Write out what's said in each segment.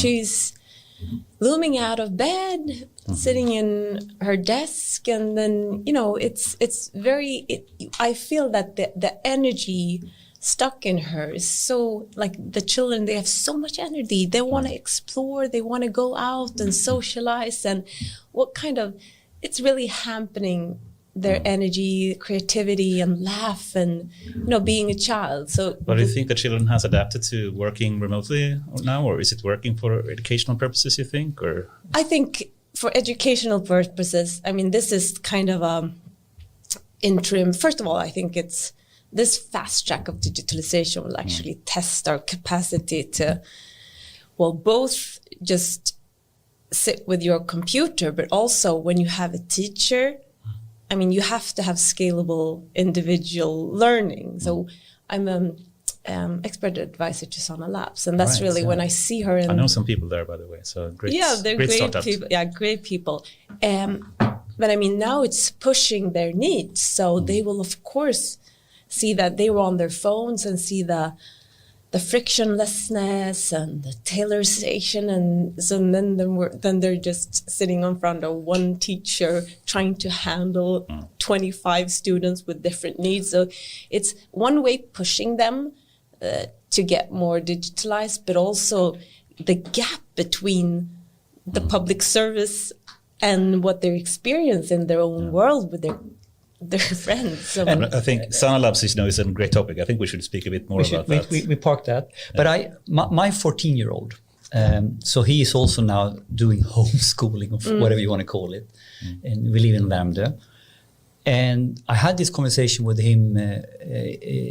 She's looming out of bed, sitting in her desk, and then, you know, I feel that the energy stuck in her is so, like, the children, they have so much energy. They want to explore, they want to go out and socialize, and it's really hampering their energy, creativity, and laugh, and, you know, being a child. So, but do you think the children has adapted to working remotely now, or is it working for educational purposes, you think? Or I think for educational purposes, I mean, this is kind of interim. First of all, I think it's this fast track of digitalization will actually test our capacity to, well, both just sit with your computer, but also when you have a teacher, I mean, you have to have scalable individual learning. So I'm an expert advisor to Sana Labs, and that's really when I see her. I know some people there, by the way. So great. Yeah, they're great people. Yeah, great people. But I mean, now it's pushing their needs. So they will, of course, see that they were on their phones and see the frictionlessness and the tailorization, and so then they're just sitting in front of one teacher trying to handle 25 students with different needs. So it's one way pushing them to get more digitalized, but also the gap between the public service and what they experience in their own world with their friends. So and I think Sana Labs is a great topic. I think we should speak a bit more about that. We parked that. But my 14-year-old, so he is also now doing homeschooling, or whatever you want to call it. And we live in Värmdö. And I had this conversation with him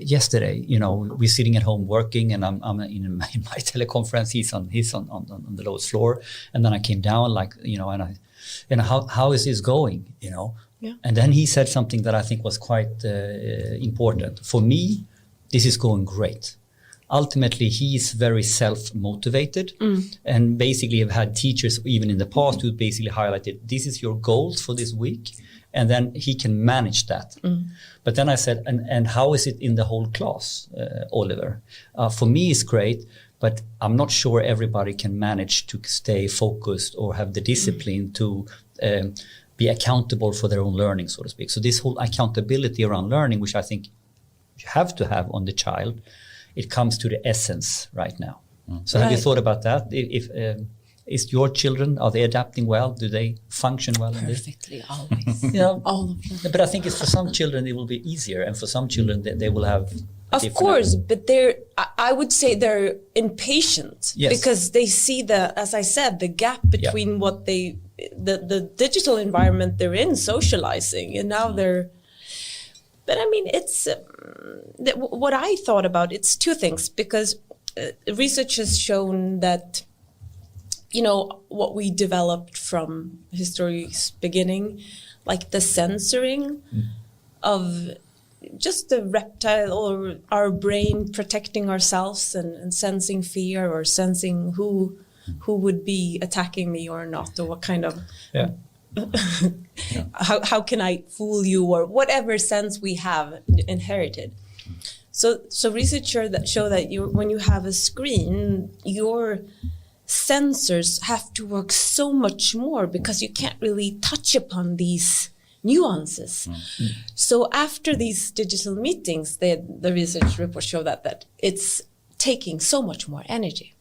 yesterday. You know, we're sitting at home working, and I'm in my teleconference. He's on the lowest floor. And then I came down, like, you know, and how is this going, you know? Yeah. And then he said something that I think was quite important. For me, this is going great. Ultimately, he is very self-motivated, and basically have had teachers even in the past who basically highlighted, this is your goals for this week, and then he can manage that. But then I said, and how is it in the whole class, Oliver? For me, it's great, but I'm not sure everybody can manage to stay focused or have the discipline to be accountable for their own learning, so to speak. So this whole accountability around learning, which I think you have to have on the child, it comes to the essence right now. So have you thought about that? If is your children, are they adapting well? Do they function well? Perfectly, always. All of them. But I think it's for some children it will be easier, and for some children they will have. Of course, but I would say they're impatient because they see as I said, the gap between what the digital environment they're in, socializing, and now they're. But I mean, it's what I thought about. It's two things, because research has shown that, you know, what we developed from history's beginning, like the censoring of just the reptile or our brain protecting ourselves and sensing fear or sensing who would be attacking me or not, or what kind of how can I fool you, or whatever sense we have inherited. So researchers that show that when you have a screen, your sensors have to work so much more because you can't really touch upon these nuances. So after these digital meetings, the research reports show that it's taking so much more energy.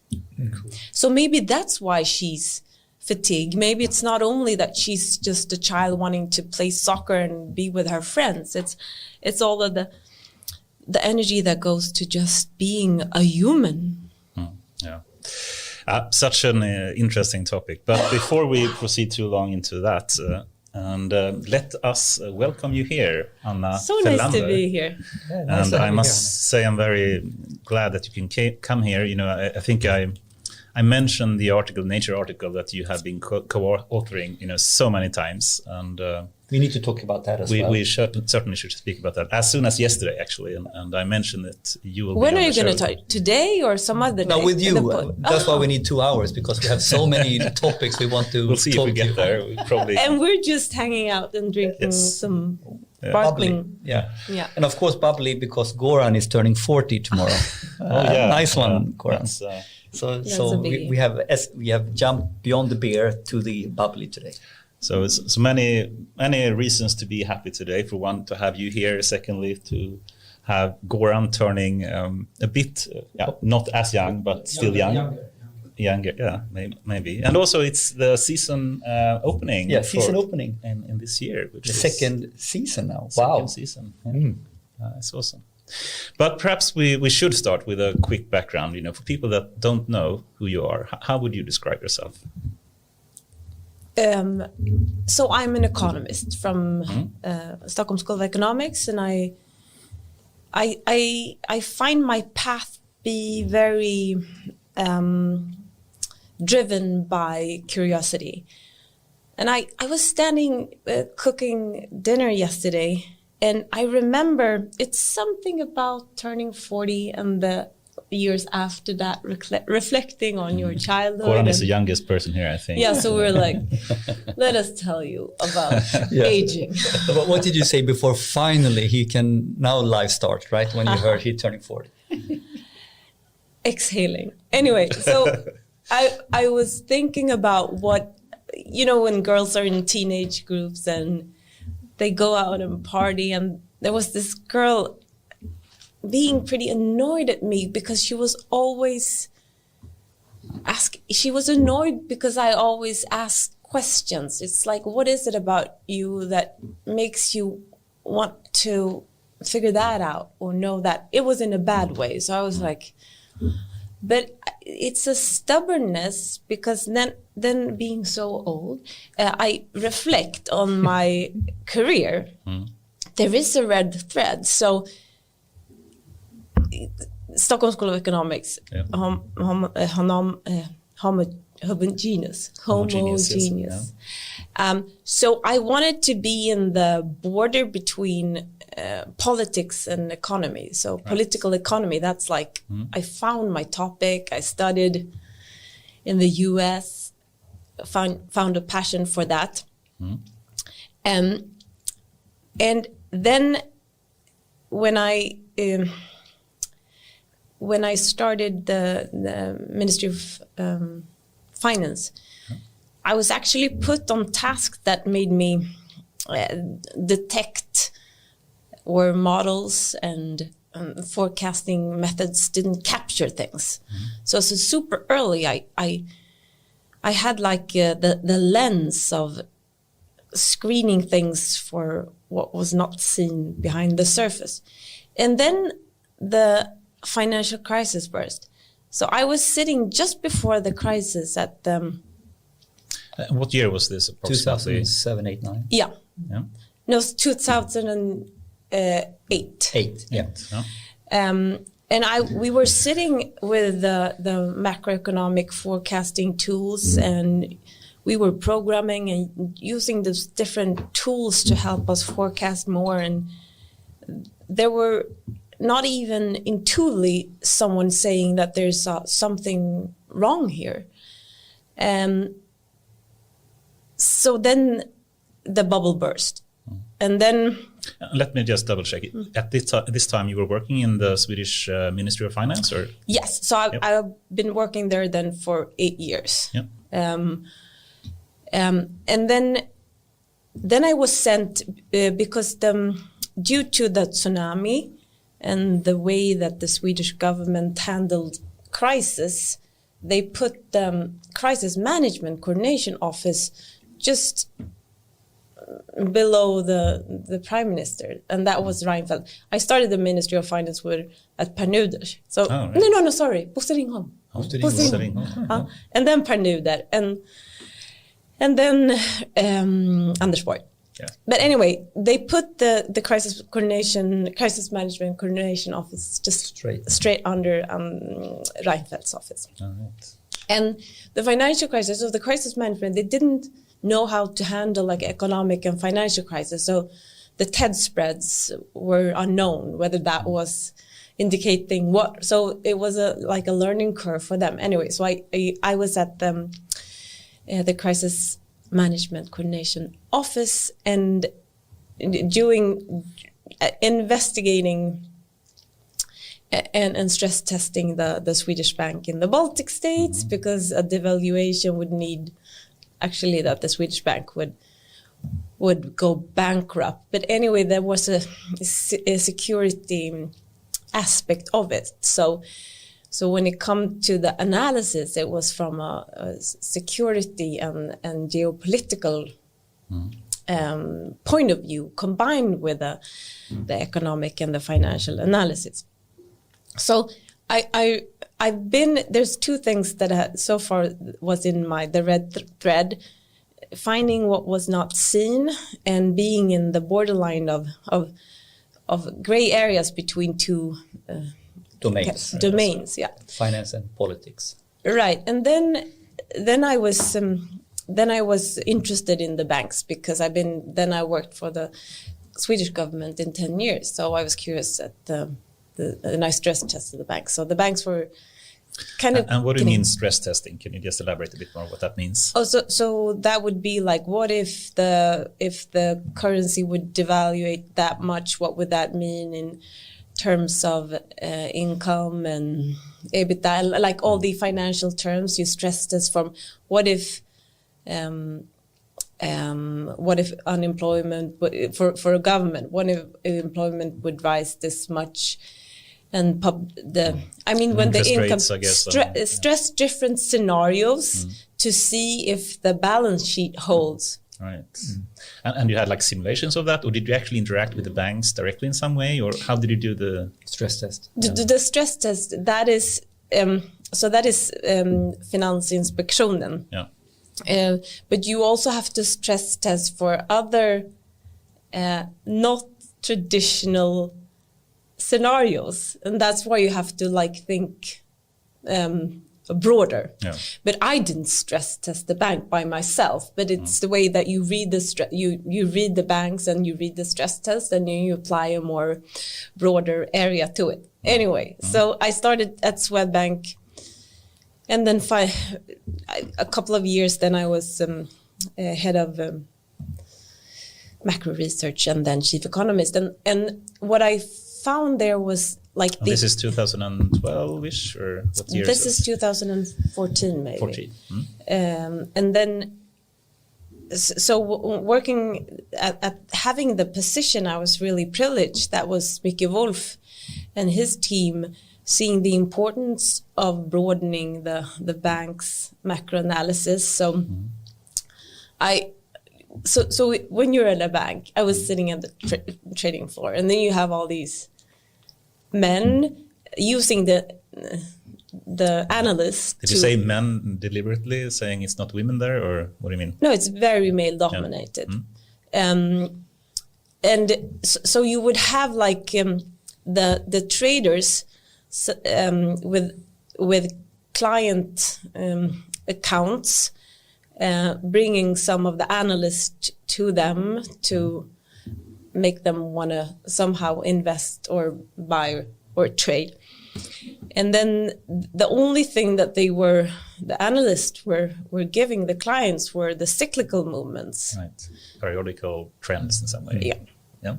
So maybe that's why she's fatigued. Maybe it's not only that she's just a child wanting to play soccer and be with her friends. It's all of the energy that goes to just being a human. Such an interesting topic. But before we proceed too long into that, let us welcome you here, Anna Felländer. Nice to be here. Yeah, nice, and I must say I'm very glad that you can come here. You know, I think I mentioned the Nature article that you have been co-authoring, you know, so many times, and we need to talk about that as well. We certainly should speak about that as soon as yesterday, actually, and I mentioned that you will. When are you going to talk? Today or some other day? No, with you. That's why we need 2 hours, because we have so many topics we want to. We'll see if we get there. Probably. And we're just hanging out and drinking some sparkling. Yeah. And of course, bubbly, because Goran is turning 40 tomorrow. Nice one, Goran. So a biggie. we have jumped beyond the beer to the bubbly today. So it's many reasons to be happy today. For one, to have you here. Secondly, to have Goran turning a bit, not as young, but still young. Younger, yeah, maybe. And also it's the season opening. Yeah, season opening. In this year. Which the is second season now. Wow. Second season. Yeah. It's awesome. But perhaps we should start with a quick background. For people that don't know who you are, how would you describe yourself? So I'm an economist from Stockholm School of Economics, and I find my path be very driven by curiosity. And I was standing cooking dinner yesterday, and I remember it's something about turning 40 and the years after that, reflecting on your childhood. Goran is the youngest person here, I think. Yeah, so we're like, let us tell you about aging. But what did you say before finally he can now life start, right? When you heard he turning 40. Exhaling. Anyway, so I was thinking about what, when girls are in teenage groups and they go out and party, and there was this girl being pretty annoyed at me because she was always she was annoyed because I always asked questions. It's like, what is it about you that makes you want to figure that out or know that? It was in a bad way. So I was like, but it's a stubbornness, because then being so old, I reflect on my career. There is a red thread. So Stockholm School of Economics, homogeneous. So I wanted to be in the border between politics and economy. So political economy, that's like, I found my topic. I studied in the US, found a passion for that. And then when I started the Ministry of Finance, I was actually put on task that made me detect where models and forecasting methods didn't capture things. So super early, I had like the lens of screening things for what was not seen behind the surface. And then the financial crisis burst. So I was sitting just before the crisis at what year was this approximately? 2007, 8, 9? Yeah. Yeah. No, it's 2008. 8, yeah. And we were sitting with the macroeconomic forecasting tools, and we were programming and using those different tools to help us forecast more. And there were not even intuitively someone saying that there's something wrong here. So then the bubble burst. And then... Let me just double check it. At this time, you were working in the Swedish Ministry of Finance, or? Yes. So I've been working there then for 8 years. Yep. And then I was sent because due to the tsunami and the way that the Swedish government handled crisis, they put the Crisis Management Coordination Office just below the Prime Minister, and that was Reinfeldt. I started the Ministry of Finance at Per Nuder. So no, sorry, Bosse Ringholm. And then Per Nuder, and then Anders Borg. Yeah. But anyway, they put the Crisis Management Coordination Office just straight under Reinfeldt's office. Right. And the financial crisis, so the crisis management, they didn't know how to handle like economic and financial crisis. So the TED spreads were unknown, whether that was indicating what. So it was a learning curve for them. Anyway, so I was at the Crisis Management Coordination Office and investigating and stress testing the Swedish bank in the Baltic states, because a devaluation would need actually that the Swedish bank would go bankrupt. But anyway, there was a security aspect of it. So when it comes to the analysis, it was from a security and geopolitical point of view, combined with the economic and the financial analysis. So I've been, there's two things that so far was in the red thread: finding what was not seen and being in the borderline of gray areas between two domains, yeah, finance and politics. Right, and then I was interested in the banks, because I worked for the Swedish government in 10 years, so I was curious at and I stress tested the banks. So the banks were kind of. And what do you mean stress testing? Can you just elaborate a bit more what that means? Oh, so that would be like, what if the currency would devaluate that much? What would that mean in terms of income and EBITDA, like all the financial terms? You stress test from what if unemployment for a government, what if employment would rise this much, and when the income rates, I guess, stress different scenarios to see if the balance sheet holds. Right. And you had like simulations of that, or did you actually interact with the banks directly in some way, or how did you do the stress test? The stress test, that is Finansinspektionen. Yeah. But you also have to stress test for other not traditional scenarios, and that's why you have to think broader. Yeah. But I didn't stress test the bank by myself, but it's the way that you read you read the banks and you read the stress test, and you apply a more broader area to it. Anyway, so I started at Swedbank, and then a couple of years then I was head of macro research and then chief economist, and what I found there was this is 2012-ish, or what year this is 2014 maybe. 14. And then so working at having the position, I was really privileged. That was Mickey Wolf and his team seeing the importance of broadening the bank's macro analysis. So So when you're at a bank, I was sitting at the trading floor, and then you have all these men using the analyst. Did you say men deliberately, saying it's not women there, or what do you mean? No, it's very male dominated. Yeah. And so you would have the traders with client accounts, bringing some of the analysts to them to make them want to somehow invest or buy or trade. And then the only thing that the analysts were giving the clients were the cyclical movements. Right. Periodical trends in some way. Yeah. Yeah.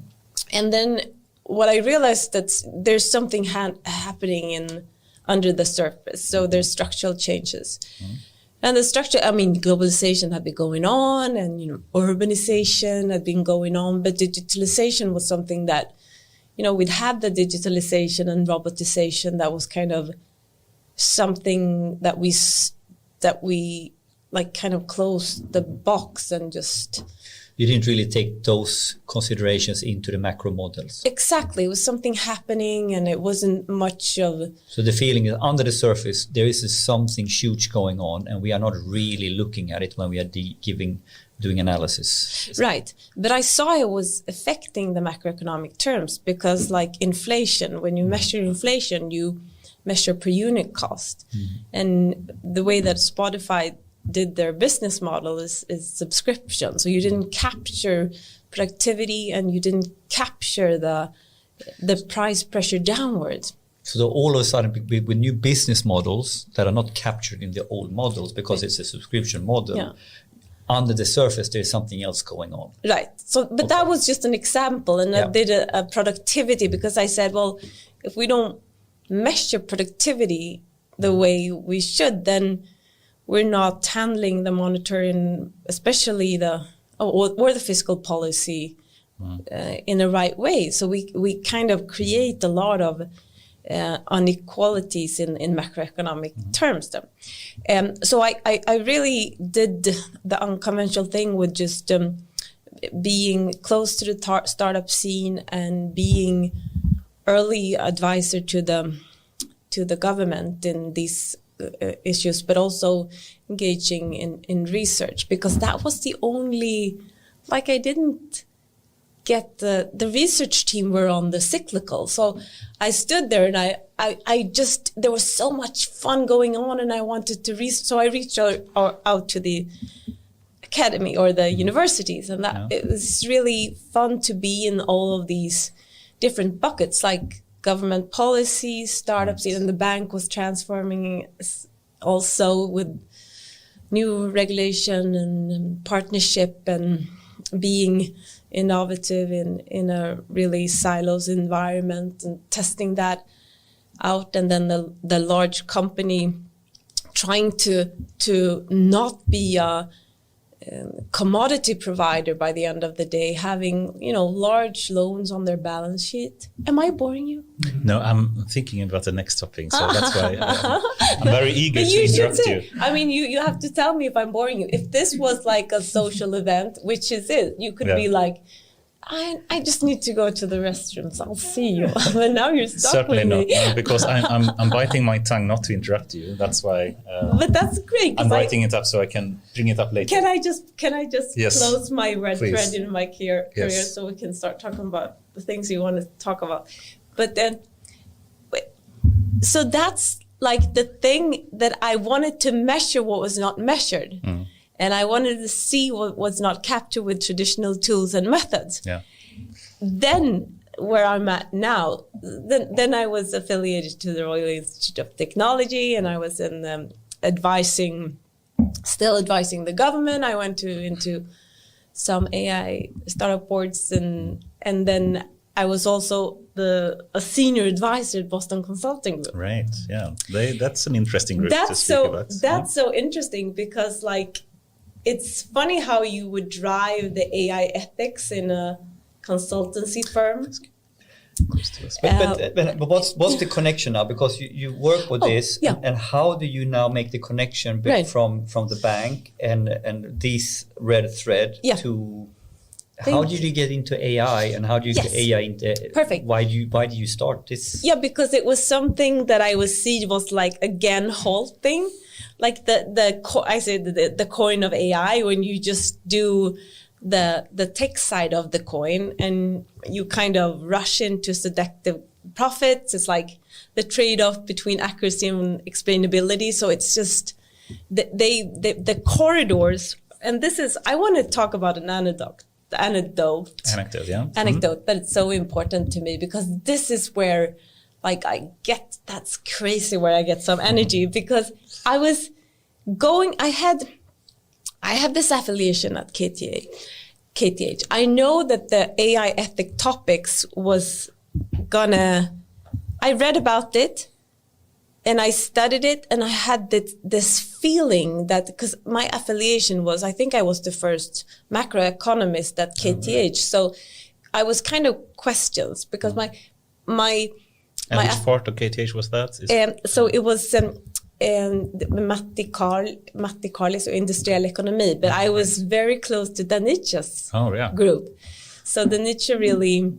And then what I realized that there's something happening under the surface. So there's structural changes. And the structure, globalization had been going on, and urbanization had been going on, but digitalization was something that, we'd had the digitalization and robotization that was kind of something that we kind of closed the box and just. You didn't really take those considerations into the macro models. Exactly. It was something happening, and it wasn't much of. So the feeling is under the surface, there is something huge going on, and we are not really looking at it when we are doing analysis. Right. But I saw it was affecting the macroeconomic terms, because inflation, when you measure inflation, you measure per unit cost. And the way that Spotify did their business model is subscription. So you didn't capture productivity, and you didn't capture the price pressure downwards. So all of a sudden, with new business models that are not captured in the old models because it's a subscription model, under the surface there's something else going on. Right. So, but that was just an example, and I did a productivity, because I said, well, if we don't measure productivity the way we should, then we're not handling the monitoring, especially or the fiscal policy in the right way. So we kind of create a lot of inequalities in macroeconomic terms. So I really did the unconventional thing with just being close to the startup scene and being early advisor to the government in these issues, but also engaging in research, because that was the only, like, I didn't get the research team were on the cyclical. So I stood there and I just, there was so much fun going on and I wanted to so I reached out to the academy or the universities, and that it was really fun to be in all of these different buckets, like government policy, startups, even the bank was transforming also with new regulation and partnership and being innovative in a really silos environment and testing that out. And then the large company trying to not be a commodity provider by the end of the day, having, large loans on their balance sheet. Am I boring you? No, I'm thinking about the next topic, so that's why I'm very eager to interrupt you. I mean, you have to tell me if I'm boring you. If this was like a social event, which is it, you could be like, I just need to go to the restrooms. I'll see you. But now you're stuck Certainly with me. not, because I'm biting my tongue not to interrupt you. That's why. But that's great. I'm writing it up so I can bring it up later. Can I just Yes, close my red please. thread in my career so we can start talking about the things you want to talk about? But then, so that's like the thing that I wanted to measure what was not measured. And I wanted to see what was not captured with traditional tools and methods. Yeah. Then where I'm at now, then I was affiliated to the Royal Institute of Technology, and I was still advising the government. I went into some AI startup boards, and then I was also a senior advisor at Boston Consulting Group. Right. Yeah. That's an interesting group to speak about. That's so interesting because, like, it's funny how you would drive the AI ethics in a consultancy firm. But what's the connection now? Because you work with this, and how do you now make the connection from the bank and this red thread to how did you get into AI, and how do you get AI into? Perfect. Why do you start this? Yeah, because it was something that I was like again halting. Like the coin of AI, when you just do the tech side of the coin and you kind of rush into seductive profits. It's like the trade-off between accuracy and explainability. So it's just the corridors. And this is, I want to talk about an anecdote, yeah. Anecdote, but it's so important to me because this is where, like, that's crazy where I get some energy, because I have this affiliation at KTH. I know that the AI ethic topics I read about it and I studied it, and I had this feeling that, because my affiliation was, I think I was the first macroeconomist at KTH. So I was kind of questions because my and which part of KTH was that? So it was Matti Carli, so industrial economy, but I was very close to Danicha's group. So Danicha really,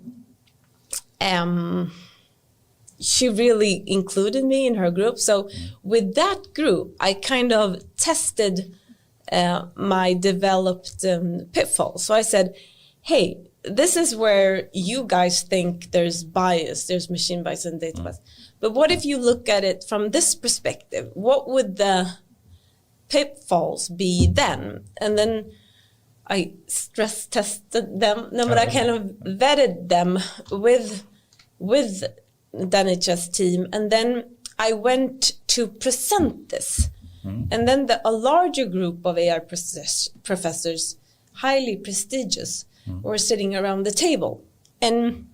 she really included me in her group. So with that group, I kind of tested my developed pitfalls. So I said, hey, this is where you guys think there's bias, there's machine bias and data bias. But what if you look at it from this perspective? What would the pitfalls be then? And then I stress tested them. No, but I kind of vetted them with Danicha's team. And then I went to present this. And then a larger group of AI professors, highly prestigious, were sitting around the table. And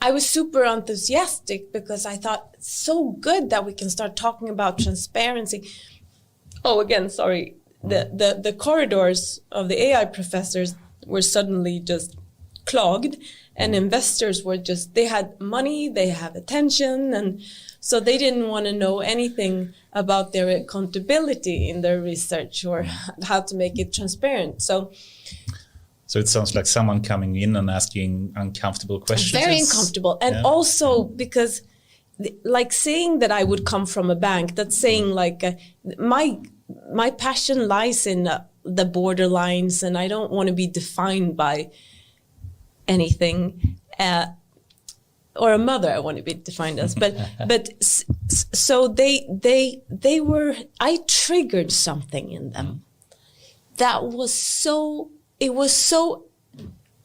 I was super enthusiastic because I thought it's so good that we can start talking about transparency. Oh, again, sorry. The corridors of the AI professors were suddenly just clogged, and investors were just, they had money, they have attention, and so they didn't want to know anything about their accountability in their research or how to make it transparent. So it sounds like someone coming in and asking uncomfortable questions. Very uncomfortable. And also because like saying that I would come from a bank, that's saying like my passion lies in the borderlines, and I don't want to be defined by anything. Or a mother, I want to be defined as. But so they were, I triggered something in them that was so, it was so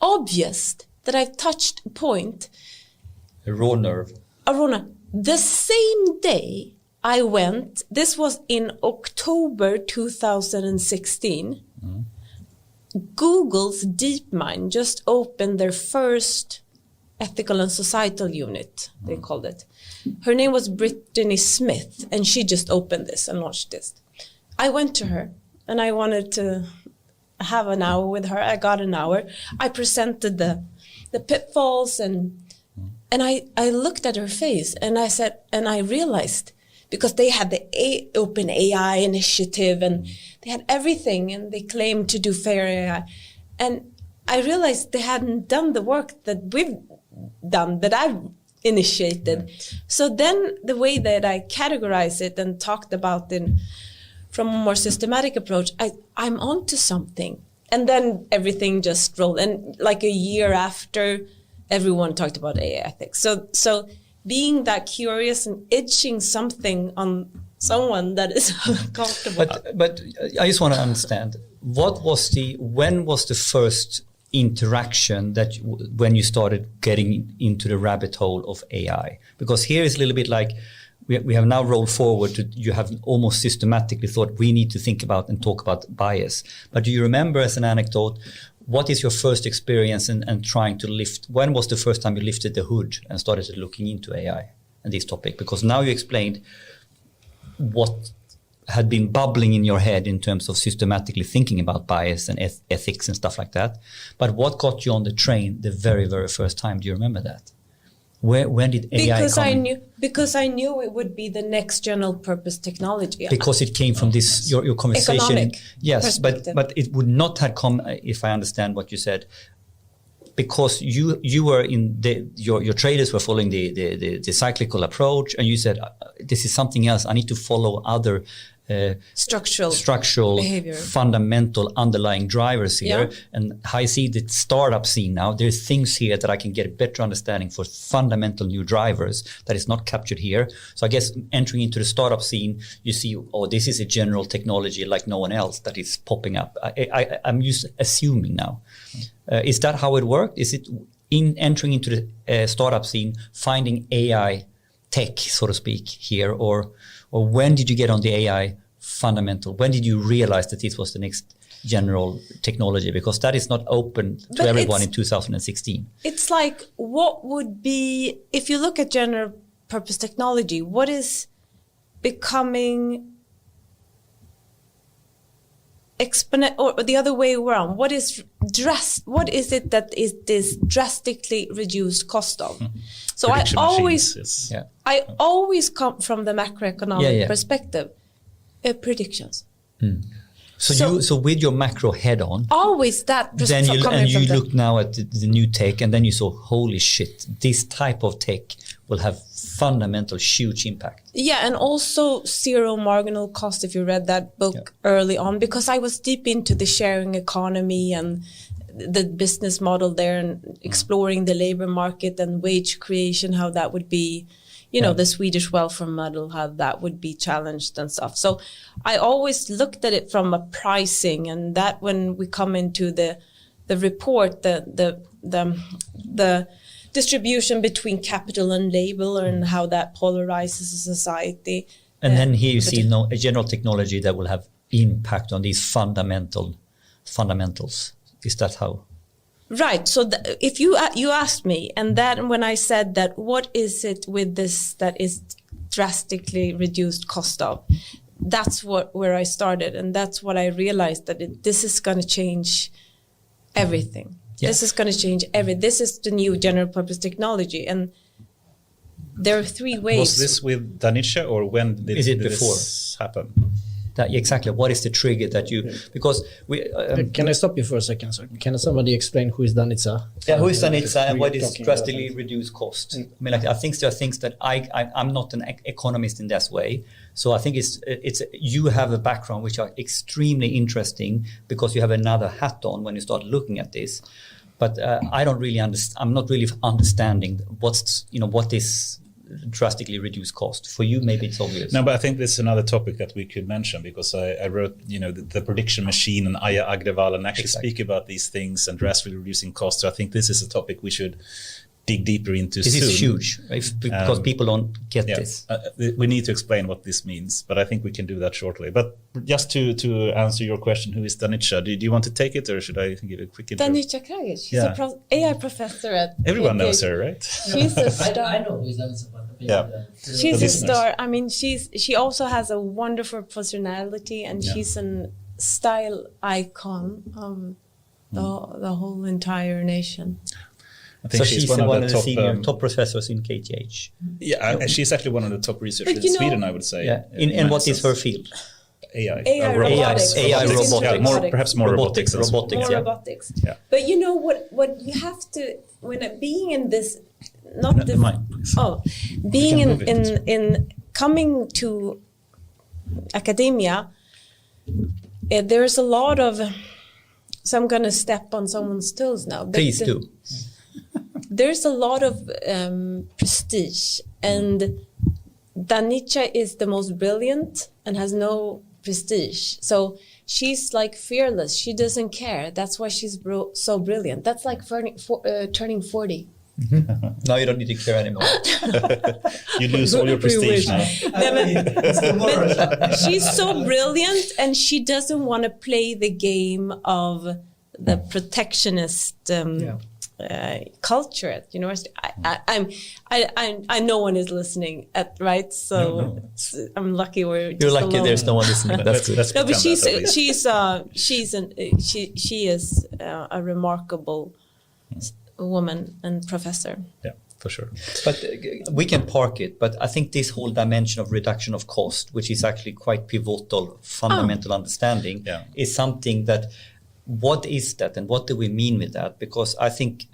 obvious that I touched a point. A raw nerve. The same day I went, this was in October 2016, Google's DeepMind just opened their first ethical and societal unit, they called it. Her name was Brittany Smith, and she just opened this and launched this. I went to her, and I wanted to have an hour with her. I got an hour. I presented the pitfalls, and I looked at her face, and I said, and I realized, because they had the Open AI initiative, and they had everything, and they claimed to do fair AI. And I realized they hadn't done the work that we've done, that I've initiated. So then the way that I categorize it and talked about it from a more systematic approach, I'm onto something. And then everything just rolled. And like a year after, everyone talked about AI ethics. So being that curious and itching something on someone that is comfortable. But I just want to understand, when was the first interaction that when you started getting into the rabbit hole of AI? Because here is a little bit like we have now rolled forward to, you have almost systematically thought we need to think about and talk about bias. But do you remember, as an anecdote, what is your first experience and trying to lift? When was the first time you lifted the hood and started looking into AI and this topic? Because now you explained what had been bubbling in your head in terms of systematically thinking about bias and ethics and stuff like that. But what got you on the train the very, very first time? Do you remember that? When did AI come? Because I knew it would be the next general purpose technology. Because it came from this your conversation. Economic yes, but it would not have come, if I understand what you said, because you were in your traders were following the cyclical approach, and you said this is something else. I need to follow other structural behavior, fundamental underlying drivers here. Yeah. And I see the startup scene now. There's things here that I can get a better understanding for fundamental new drivers that is not captured here. So I guess entering into the startup scene, you see, oh, this is a general technology like no one else that is popping up. I'm just assuming now. Is that how it worked? Is it in entering into the startup scene, finding AI tech, so to speak, here, or when did you get on the AI fundamental? When did you realize that this was the next general technology? Because that is not open to everyone in 2016. It's like, what would be, if you look at general purpose technology, what is becoming exponent, or the other way around? What is it that is this drastically reduced cost of? So I always come from the macroeconomic perspective. Predictions. So with your macro head on, always that. Then you look now at the new tech, and then you saw, holy shit, this type of tech will have fundamental, huge impact. Yeah, and also zero marginal cost. If you read that book early on, because I was deep into the sharing economy and the business model there, and exploring the labor market and wage creation, how that would be. The Swedish welfare model, how that would be challenged and stuff. So I always looked at it from a pricing, and that when we come into the report, the distribution between capital and labor, and how that polarizes a society. And then here you see a general technology that will have impact on these fundamentals. Is that how? Right. So if you asked me, and then when I said that, what is it with this that is drastically reduced cost of? That's where I started, and that's what I realized, that this is going to change everything. Yeah. This is going to change everything. This is the new general purpose technology, and there are 3 ways. Was this with Danica, or when did before? This happen? Exactly. What is the trigger that you? Because we. Can I stop you for a second? So can somebody explain who is Danica? Yeah, who is Danica, and what is drastically reduced cost? I mean, I think there are things that I'm not an economist in that way. So I think it's you have a background which are extremely interesting because you have another hat on when you start looking at this. But I don't really understand. I'm not really understanding what is drastically reduced cost. For you, maybe it's obvious. No, but I think this is another topic that we could mention, because I wrote, the prediction machine and AIAW and actually speak about these things and drastically reducing costs. So I think this is a topic we should dig deeper into this soon. This is huge, because people don't get this. We need to explain what this means, but I think we can do that shortly. But just to answer your question, who is Danica? Do you want to take it, or should I give a quick intro? Danica Kragic, she's an AI professor at Everyone knows her, right? She's a star. I know who is Danica. She's a star. I mean, she also has a wonderful personality, and she's a style icon of the whole entire nation. I think she's one of the senior top professors in KTH. Yeah, she's actually one of the top researchers in Sweden, I would say. Yeah. And what is her field? AI robotics. Yeah, perhaps more robotics. Robotics. Yeah. But you know what you have to, when being in this, being in coming to academia, there's a lot of. So I'm going to step on someone's toes now. Please do. There's a lot of prestige, and Danica is the most brilliant and has no prestige. So she's like fearless. She doesn't care. That's why she's so brilliant. That's like turning 40. Now you don't need to care anymore. You lose all your prestige now. But she's so brilliant, and she doesn't want to play the game of the protectionist culture at university. I know one is listeing right, so I'm lucky you're lucky alone. There's no one listening. That's good. No, but she is a remarkable woman and professor. Yeah, for sure. But we can park it. But I think this whole dimension of reduction of cost, which is actually quite pivotal, fundamental understanding, is something that. What is that, and what do we mean with that? Because I think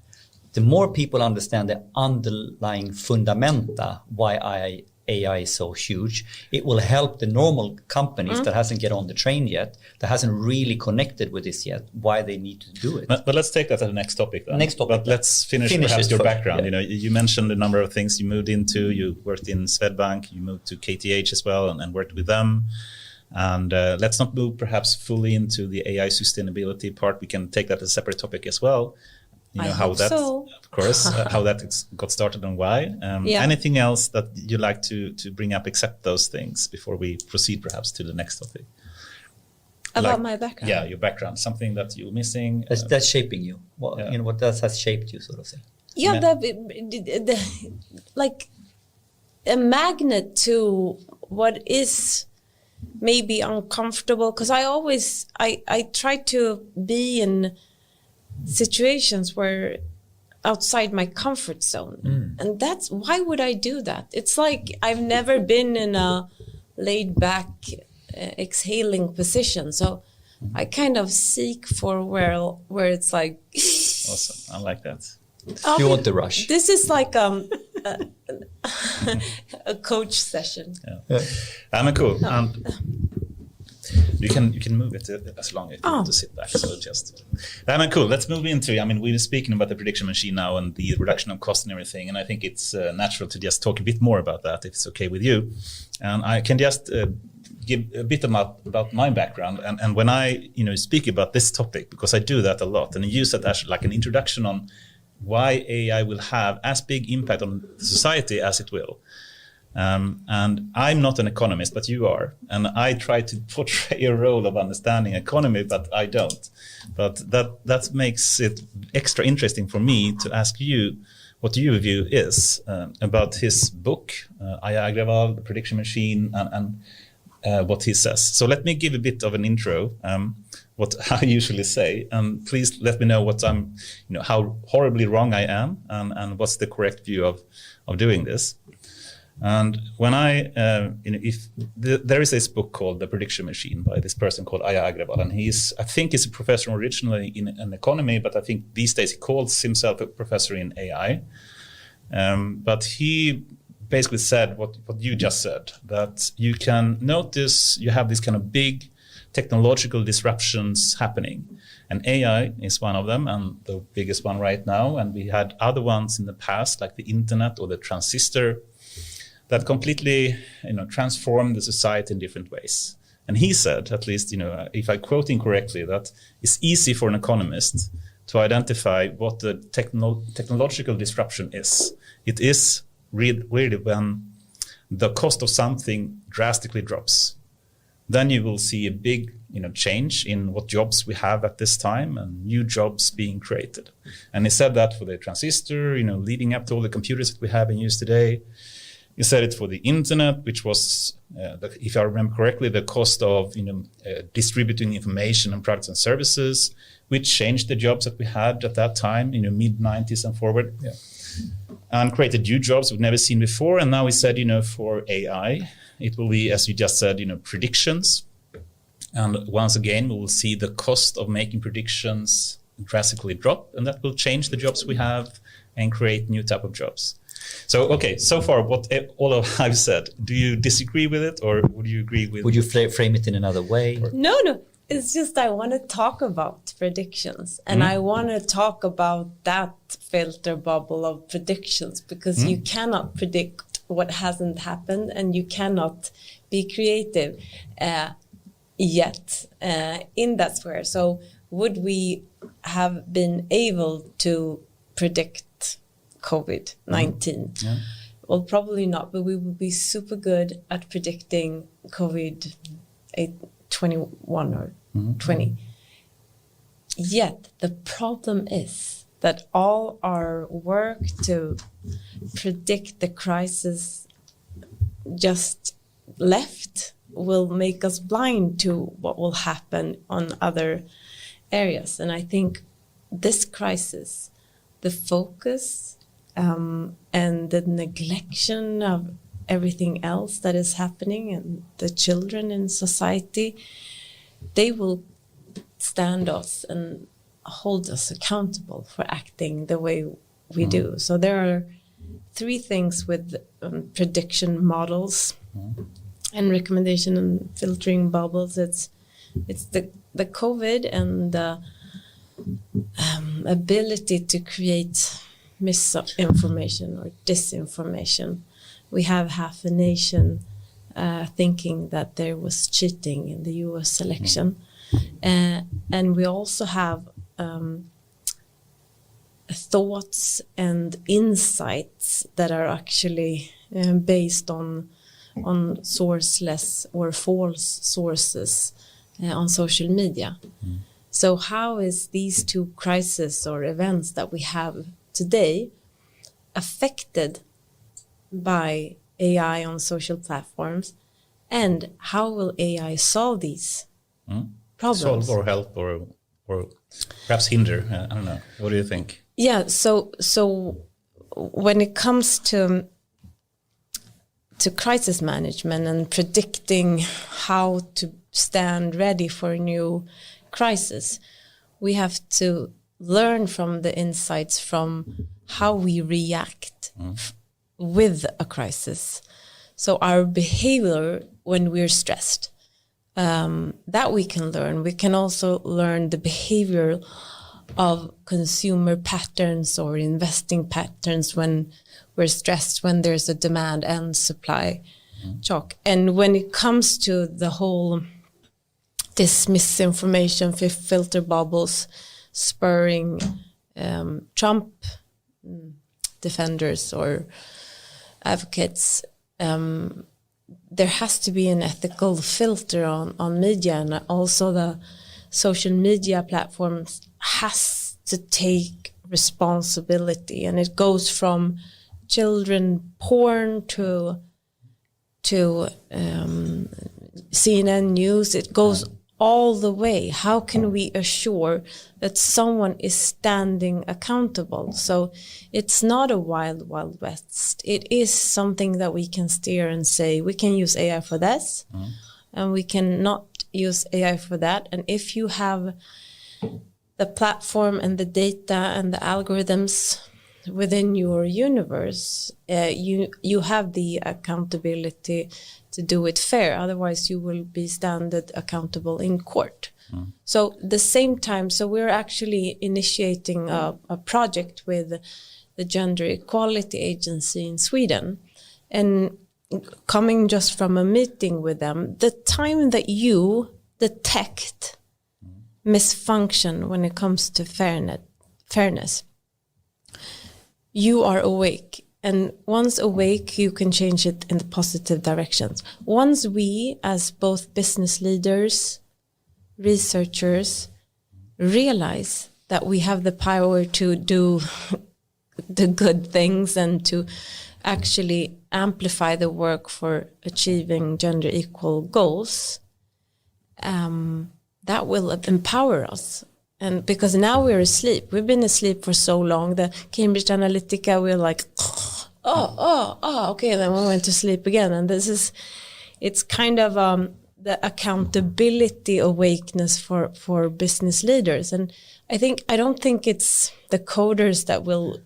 the more people understand the underlying fundamenta why AI is so huge, it will help the normal companies that hasn't get on the train yet, that hasn't really connected with this yet, why they need to do it. But let's take that as the next topic then. But let's finish perhaps your background. Yeah. You mentioned a number of things you moved into. You worked in Swedbank, you moved to KTH as well, and worked with them. And let's not move perhaps fully into the AI sustainability part. We can take that as a separate topic as well. How that got started and why. Anything else that you like to bring up except those things before we proceed perhaps to the next topic? About my background? Yeah, your background. Something that you're missing. That's shaping you. What has shaped you, sort of thing? Yeah, like a magnet to what is maybe uncomfortable, because I try to be in situations where outside my comfort zone, and that's why would I do that? It's like I've never been in a laid back exhaling position, so I kind of seek for where it's like awesome. I like that. You want the rush. This is like a coach session. Cool. You can move it as long as you want to sit back. So just, cool. Let's move into. We were speaking about the prediction machine now and the reduction of cost and everything, and I think it's natural to just talk a bit more about that, if it's okay with you. And I can just give a bit about my background and when I speak about this topic, because I do that a lot and I use that as like an introduction on why AI will have as big impact on society as it will. And I'm not an economist, but you are. And I try to portray a role of understanding economy, but I don't. But that makes it extra interesting for me to ask you what your view is about his book, AIAW, The Prediction Machine, and what he says. So let me give a bit of an intro, what I usually say, and please let me know what how horribly wrong I am, and what's the correct view of doing this. And when there is this book called The Prediction Machine by this person called AIAW, and I think he's a professor originally in an economy, but I think these days he calls himself a professor in AI. But he basically said what you just said, that you can notice you have these kind of big technological disruptions happening. And AI is one of them, and the biggest one right now. And we had other ones in the past, like the internet or the transistor, that completely transformed the society in different ways. And he said, at least, if I quote him correctly, that it's easy for an economist to identify what the technological disruption is. It is really when the cost of something drastically drops. Then you will see a big change in what jobs we have at this time and new jobs being created. And he said that for the transistor, leading up to all the computers that we have in use today. He said it for the internet, which was, if I remember correctly, the cost of distributing information and products and services, which changed the jobs that we had at that time, mid-90s and forward. Yeah. And created new jobs we've never seen before. And now he said, for AI, it will be, as you just said, predictions. And once again, we will see the cost of making predictions drastically drop, and that will change the jobs we have and create new type of jobs. So, okay, so far, what all of I've said, do you disagree with it, or would you agree with it? Would you frame it in another way? No. It's just I want to talk about predictions, and I want to talk about that filter bubble of predictions, because you cannot predict what hasn't happened, and you cannot be creative yet in that sphere. So would we have been able to predict COVID-19? Yeah. Well, probably not, but we would be super good at predicting COVID-21 or 20. Yet the problem is that all our work to predict the crisis just left will make us blind to what will happen on other areas. And I think this crisis, the focus and the neglection of everything else that is happening, and the children in society, they will stand us and hold us accountable for acting the way we do. So there are three things with prediction models and recommendation and filtering bubbles. It's the COVID and the ability to create misinformation or disinformation. We have half a nation thinking that there was cheating in the US election. And we also have thoughts and insights that are actually based on sourceless or false sources on social media. So how is these two crises or events that we have today affected by AI on social platforms, and how will AI solve these problems? Solve or help or perhaps hinder? I don't know. What do you think? Yeah, so when it comes to crisis management and predicting how to stand ready for a new crisis, we have to learn from the insights from how we react with a crisis. So our behavior when we're stressed, that we can learn. We can also learn the behavior of consumer patterns or investing patterns when we're stressed, when there's a demand and supply shock. And when it comes to the whole this misinformation filter bubbles spurring Trump defenders or advocates there has to be an ethical filter on media, and also the social media platforms has to take responsibility, and it goes from children porn to CNN news. It goes all the way. How can we assure that someone is standing accountable? So it's not a wild west. It is something that we can steer and say, we can use AI for this, and we can not use AI for that. And if you have the platform and the data and the algorithms within your universe, you have the accountability to do it fair. Otherwise, you will be standard accountable in court. So the same time, so we're actually initiating a project with the Gender Equality Agency in Sweden, and coming just from a meeting with them, the time that you detect misfunction when it comes to fairness, you are awake. And once awake, you can change it in the positive directions. Once we, as both business leaders, researchers, realize that we have the power to do the good things and to actually amplify the work for achieving gender equal goals, that will empower us. And because now we're asleep, we've been asleep for so long. The Cambridge Analytica, we're like, okay, then we went to sleep again. And it's kind of the accountability awakeness for business leaders. And I don't think it's the coders that will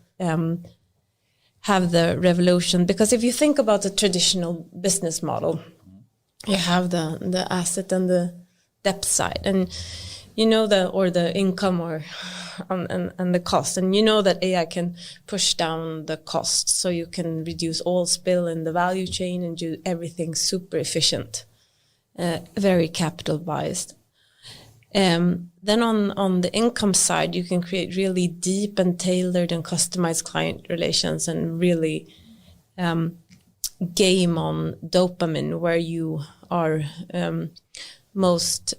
have the revolution, because if you think about the traditional business model, you have the asset and the debt side, and you know the income and the cost, and you know that AI can push down the costs, so you can reduce all spill in the value chain and do everything super efficient, very capital biased. Then on the income side, you can create really deep and tailored and customized client relations, and really game on dopamine, where you are most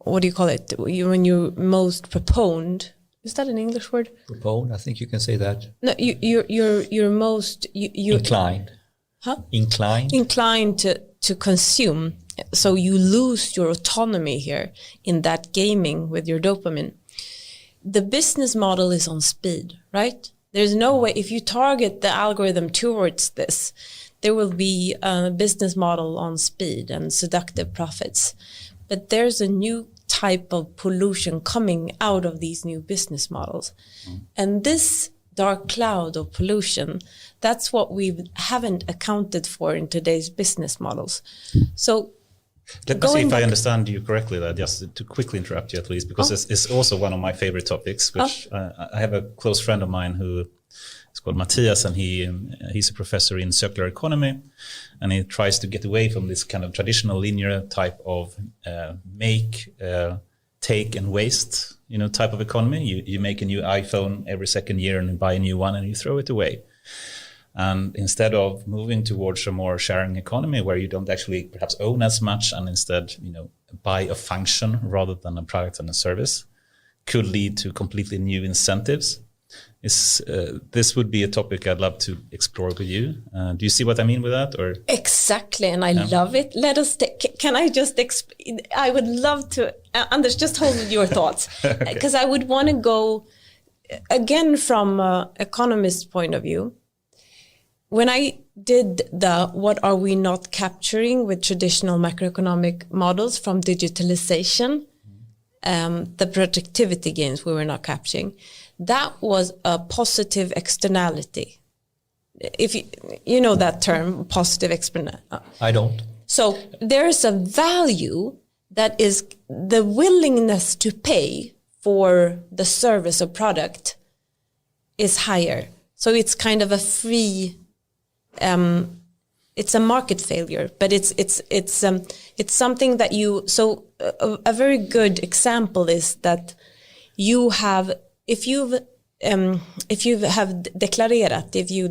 what do you call it? When you're most proponed. Is that an English word? Proponed, I think you can say that. No, you're most inclined. Huh? Inclined to consume. So you lose your autonomy here in that gaming with your dopamine. The business model is on speed, right? There's no way, if you target the algorithm towards this, there will be a business model on speed and seductive profits. But there's a new type of pollution coming out of these new business models. And this dark cloud of pollution, that's what we haven't accounted for in today's business models. So let me see if I understand you correctly there, just to quickly interrupt you at least, because it's also one of my favorite topics, which I have a close friend of mine who is called Matthias, and he's a professor in circular economy, and he tries to get away from this kind of traditional linear type of make, take and waste, type of economy. You make a new iPhone every second year and you buy a new one and you throw it away. And instead of moving towards a more sharing economy where you don't actually perhaps own as much, and instead, buy a function rather than a product and a service, could lead to completely new incentives. This would be a topic I'd love to explore with you. Do you see what I mean with that? Or exactly, and I love it. Let us can I just I would love to, Anders, just hold your thoughts, because I would want to go again from an economist's point of view. When I did the what are we not capturing with traditional macroeconomic models from digitalization, the productivity gains we were not capturing, that was a positive externality. If you know that term, positive externality. I don't. So there's a value that is the willingness to pay for the service or product is higher. So it's kind of a free. It's a market failure, but it's something that you. So a very good example is that you have, if you've if you have deklarerat, if you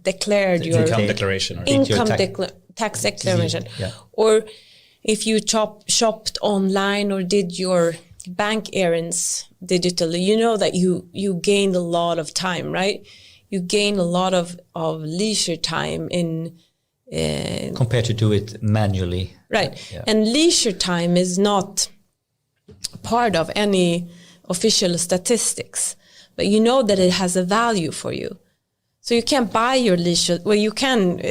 declared your income declaration, or tax declaration, Yeah. or if you shopped online or did your bank errands digitally, you know that you gained a lot of time, right? You gain a lot of leisure time in Compared to do it manually. right. Yeah. And leisure time is not part of any official statistics, but you know that it has a value for you. So you can't buy your leisure. Well, you can,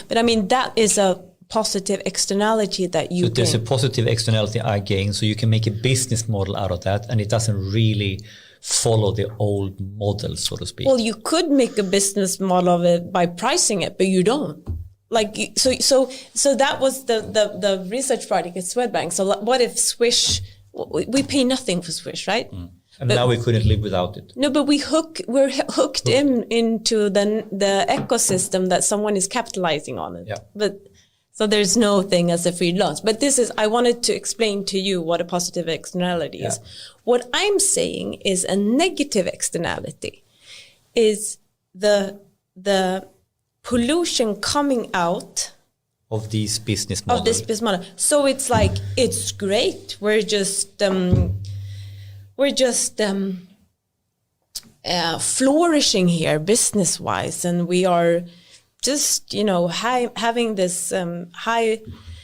but I mean, that is a positive externality that you So there's a gain. positive externality I gain, so you can make a business model out of that, and it doesn't really follow the old model, so to speak. Well, you could make a business model of it by pricing it, but you don't. Like so that was the research project at Swedbank. So what if Swish? We pay nothing for Swish, right? And now we couldn't live without it. No, but we're hooked into the ecosystem that someone is capitalizing on it. Yeah. But so there's no thing as a free lunch. But I wanted to explain to you what a positive externality is. What I'm saying is a negative externality is the pollution coming out Of these business models. of this business model. So it's like, it's great. We're just flourishing here business-wise, and we are just, having this high.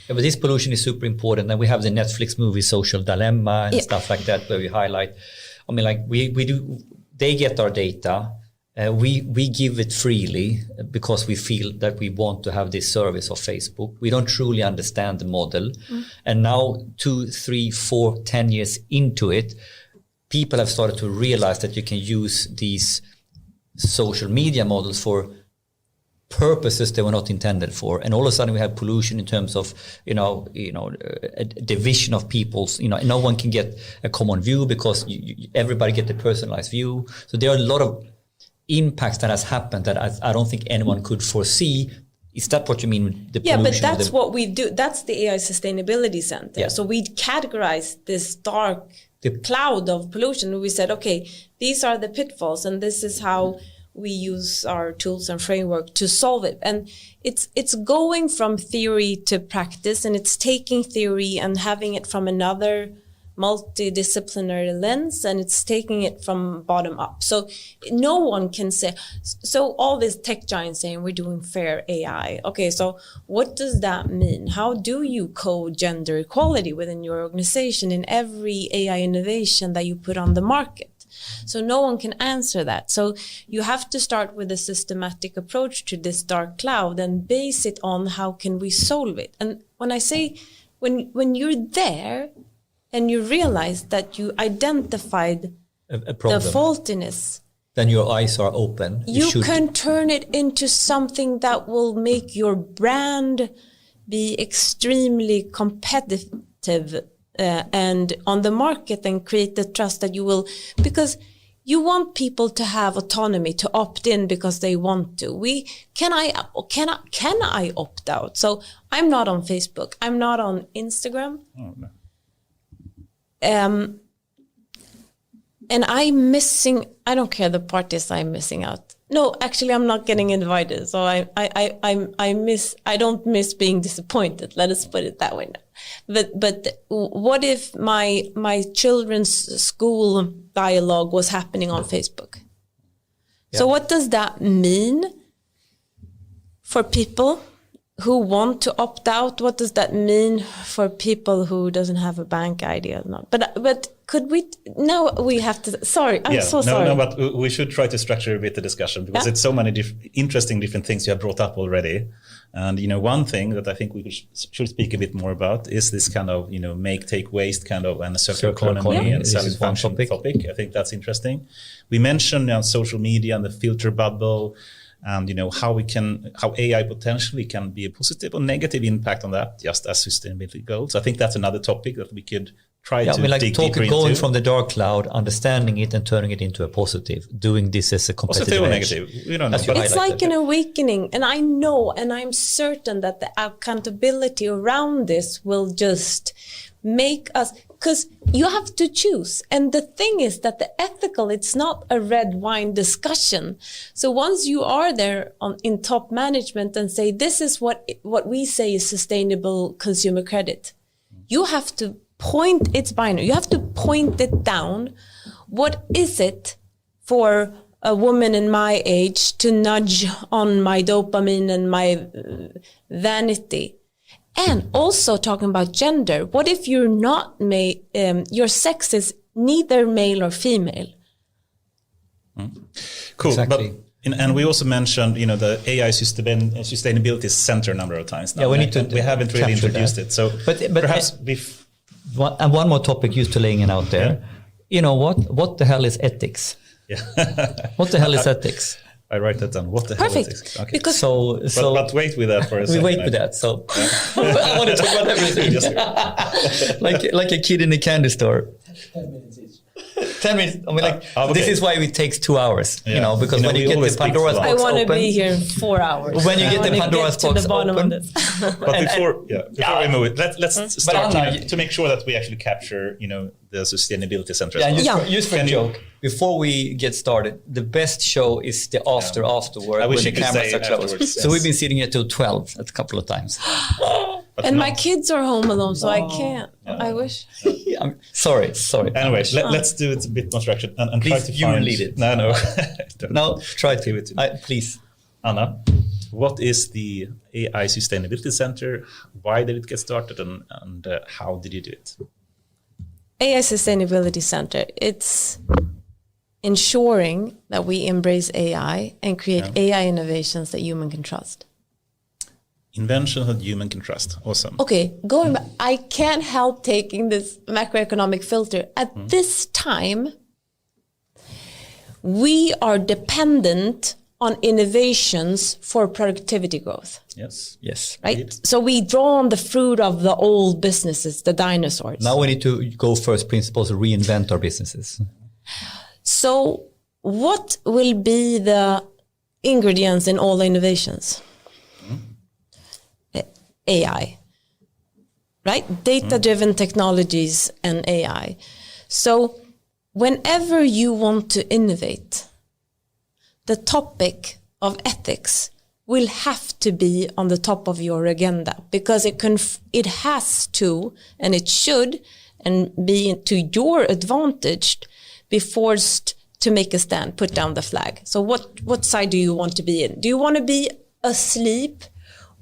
Yeah, but this pollution is super important, and we have the Netflix movie Social Dilemma and stuff like that, where we highlight. I mean, like we do. They get our data. We give it freely because we feel that we want to have this service of Facebook. We don't truly understand the model. And now 2, 3, 4, 10 years into it, people have started to realize that you can use these social media models for purposes they were not intended for. And all of a sudden we have pollution in terms of, a division of people's, no one can get a common view because everybody get the personalized view. So there are a lot of impacts that has happened that I don't think anyone could foresee. Is that what you mean with the pollution? Yeah, but that's what we do. That's the AI Sustainability Center. Yeah. So we categorize this dark cloud of pollution. We said, okay, these are the pitfalls, and this is how we use our tools and framework to solve it. And it's going from theory to practice, and it's taking theory and having it from another multidisciplinary lens, and it's taking it from bottom up. So no one can say, so all these tech giants saying we're doing fair AI. Okay, so what does that mean? How do you code gender equality within your organization in every AI innovation that you put on the market? So no one can answer that. So you have to start with a systematic approach to this dark cloud and base it on how can we solve it. And when I say, when you're there, and you realize that you identified a problem, the faultiness, then your eyes are open. You can turn it into something that will make your brand be extremely competitive and on the market, and create the trust that you will, because you want people to have autonomy to opt in because they want to. Can I opt out? So I'm not on Facebook. I'm not on Instagram. Oh, no. And I don't care the parties I'm missing out. No, actually I'm not getting invited. So I don't miss being disappointed. Let us put it that way now. But what if my children's school dialogue was happening on Facebook? Yeah. So what does that mean for people who want to opt out? What does that mean for people who doesn't have a bank ID or not? But could we? Now we have to. Sorry, I'm sorry. No, but we should try to structure a bit the discussion, because it's so many interesting different things you have brought up already. And one thing that I think we should speak a bit more about is this kind of make, take, waste kind of, and a circular economy and self-function topic. I think that's interesting. We mentioned social media and the filter bubble, and how AI potentially can be a positive or negative impact on that, just as sustainability goals. I think that's another topic that we could try to dig deeper into. Going from the dark cloud, understanding it and turning it into a positive, doing this as a competitive positive or edge. negative, we don't know. It's like an awakening, and I know, and I'm certain that the accountability around this will just make us, because you have to choose. And the thing is that the ethical, it's not a red wine discussion. So once you are there in top management and say, this is what we say is sustainable consumer credit, you have to it's binary. You have to point it down. What is it for a woman in my age to nudge on my dopamine and my vanity? And also talking about gender, what if you're not your sex is neither male or female? Cool. Exactly. And we also mentioned, the AI Sustainability Center a number of times now. Yeah, we haven't really introduced it. So but perhaps one more topic used to laying it out there. Yeah. You know what the hell is ethics? Yeah. What the hell is ethics? I write that down. What the hell is ethics? Okay. Because but wait with that for a second. We wait with that. So I want to talk about everything. like a kid in a candy store. 10 minutes each. 10 minutes. I mean, okay. This is why it takes 2 hours, because when you get the Pandora's box I want to open, be here in 4 hours. When you get the Pandora's box open. But before we move it, let's start to make sure that we actually capture, the Sustainability Center. Just for a joke, before we get started, the best show is the afterward when the cameras are closed. Yes. So we've been sitting here till 12 a couple of times. And my kids are home alone, so I can't. I wish. I'm sorry. Anyway, let's do it a bit more structured and please, try to you find... lead it. No. No, try to. Please. Anna, what is the AI Sustainability Center? Why did it get started and how did you do it? AI Sustainability Center, it's ensuring that we embrace AI and create AI innovations that human can trust. Invention that human can trust. Awesome. Okay, going back, I can't help taking this macroeconomic filter. At this time, we are dependent on innovations for productivity growth. Yes. Right? Indeed. So we draw on the fruit of the old businesses, the dinosaurs. Now we need to go first principles and reinvent our businesses. So what will be the ingredients in all the innovations? AI, right? Data-driven technologies and AI. So whenever you want to innovate, the topic of ethics will have to be on the top of your agenda because it has to, and it should, and be to your advantage, be forced to make a stand, put down the flag. So what side do you want to be in? Do you want to be asleep?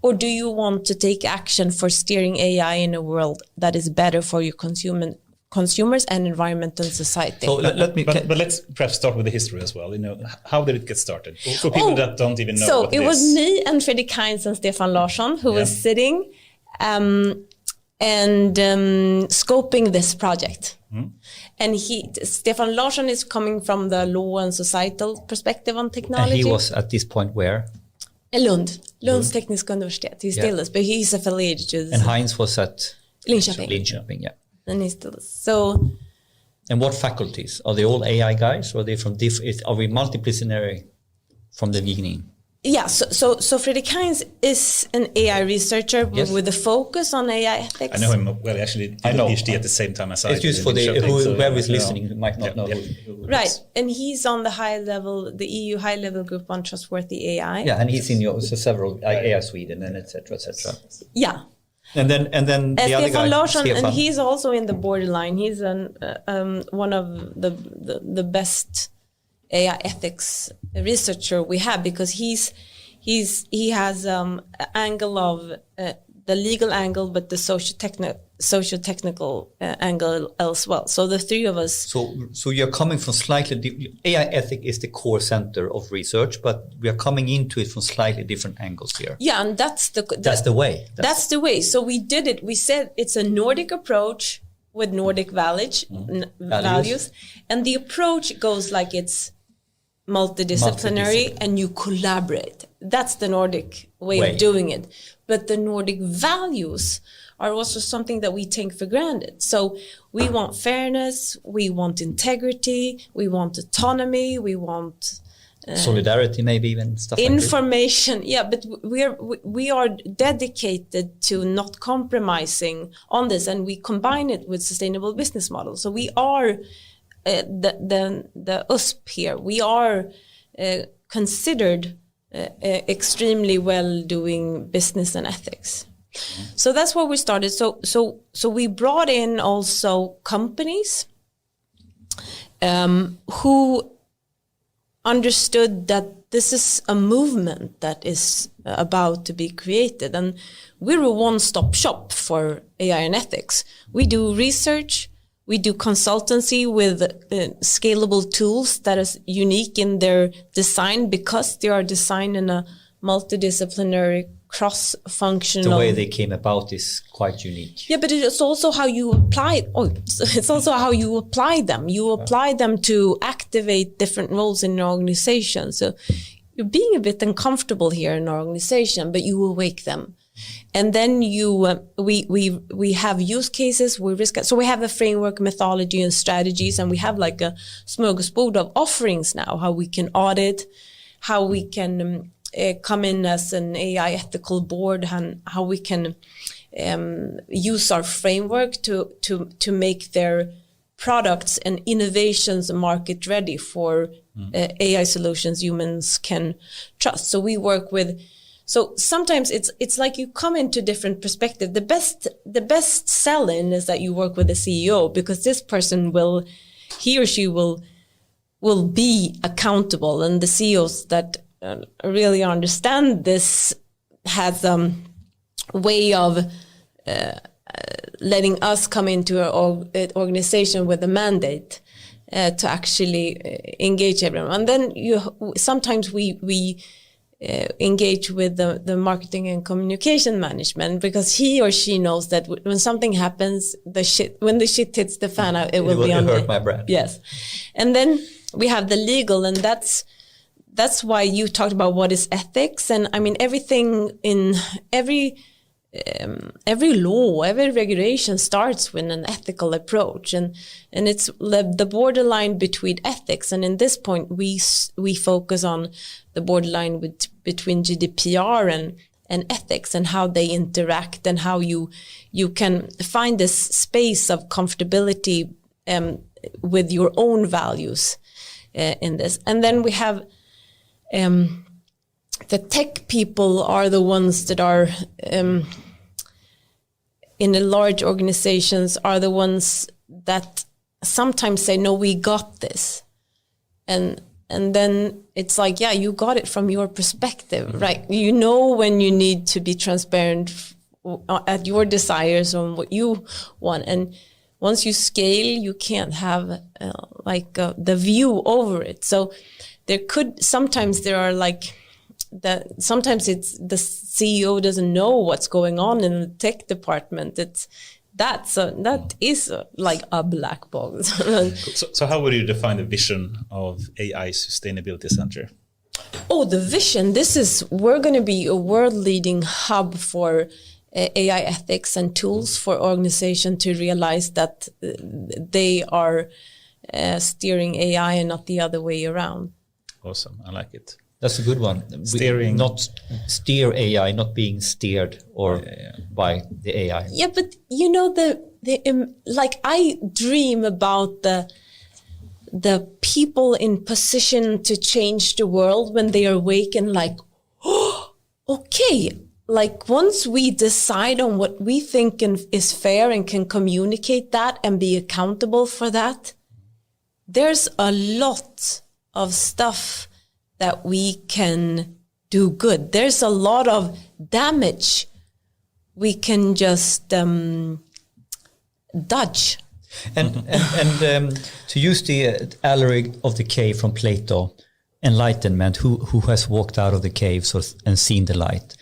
Or do you want to take action for steering AI in a world that is better for your consumers and environment and society? So but let's perhaps start with the history as well. How did it get started? For people that don't even know what it is. So it was me and Fredrik Heinz and Stefan Larsson who was sitting and scoping this project. And Stefan Larsson is coming from the law and societal perspective on technology. And he was at this point where? Lunds Tekniska Universitet. He still is, but he's affiliated to this. And Heinz was at Linköping, yeah. And he still is. So. And what faculties? Are they all AI guys, or are they from are we multidisciplinary from the beginning? Yeah, so Fredrik Heinz is an AI researcher with a focus on AI ethics. I know him well. Actually, did a PhD at the same time as I. It's just for whoever is listening who might not know. Right, and he's on the EU high-level group on trustworthy AI. Yeah, and he's in several AI Sweden and etc. Yeah. And then the other guy, Larsson, Stefan, and he's also in the borderline. He's one of the best AI ethics researcher we have because he has angle of the legal angle, but the socio-technical angle as well. So the three of us. So you're coming from slightly different. AI ethics is the core center of research, but we are coming into it from slightly different angles here. Yeah, and that's the way. That's the way. So we did it. We said it's a Nordic approach with Nordic values, and the approach goes like it's multidisciplinary and you collaborate. That's the Nordic way of doing it. But the Nordic values are also something that we take for granted. So we want fairness, we want integrity, we want autonomy, we want solidarity, maybe even stuff information. Like yeah, but we are dedicated to not compromising on this, and we combine it with sustainable business models. So we are the USP here. We are considered extremely well doing business and ethics. So that's where we started. So we brought in also companies who understood that this is a movement that is about to be created, and we're a one-stop shop for AI and ethics. We do research, we do consultancy with scalable tools that is unique in their design because they are designed in a multidisciplinary, cross-functional. The way they came about is quite unique. Yeah, but it's also how you apply. It's also how you apply them. You apply them to activate different roles in your organization. So you're being a bit uncomfortable here in our organization, but you awake them. And then we have use cases, so we have a framework, methodology, and strategies, and we have like a smorgasbord of offerings now, how we can audit, how we can come in as an AI ethical board, and how we can use our framework to make their products and innovations market ready for AI solutions humans can trust. So we work with. So sometimes it's like you come into different perspective. The best sell-in is that you work with a CEO, because this person he or she will be accountable, and the CEOs that really understand this has a way of letting us come into an organization with a mandate to actually engage everyone. And then sometimes we engage with the marketing and communication management, because he or she knows that when something happens, when the shit hits the fan, it will be on hurt my brand. Yes. And then we have the legal, and that's why you talked about what is ethics. And I mean, everything in every law, every regulation starts with an ethical approach, and it's the borderline between ethics. And in this point, we focus on the borderline between GDPR and ethics, and how they interact, and how you can find this space of comfortability with your own values in this. And then we have the tech people are the ones that are in the large organizations are the ones that sometimes say, no, we got this. And then it's like, yeah, you got it from your perspective, right? You know when you need to be transparent at your desires on what you want. And once you scale, you can't have the view over it. So sometimes it's the CEO doesn't know what's going on in the tech department. That is like a black box. So how would you define the vision of AI Sustainability Center? Oh, the vision. We're going to be a world-leading hub for AI ethics and tools for organizations to realize that they are steering AI and not the other way around. Awesome. I like it. That's a good one. Steering. Not steer AI, not being steered by the AI. Yeah, but you know, I dream about the people in position to change the world when they are awake and like, oh, okay. Like once we decide on what we think is fair and can communicate that and be accountable for that, there's a lot of stuff that we can do good. There's a lot of damage we can just dodge. And to use the allegory of the cave from Plato, enlightenment, who has walked out of the cave and seen the light.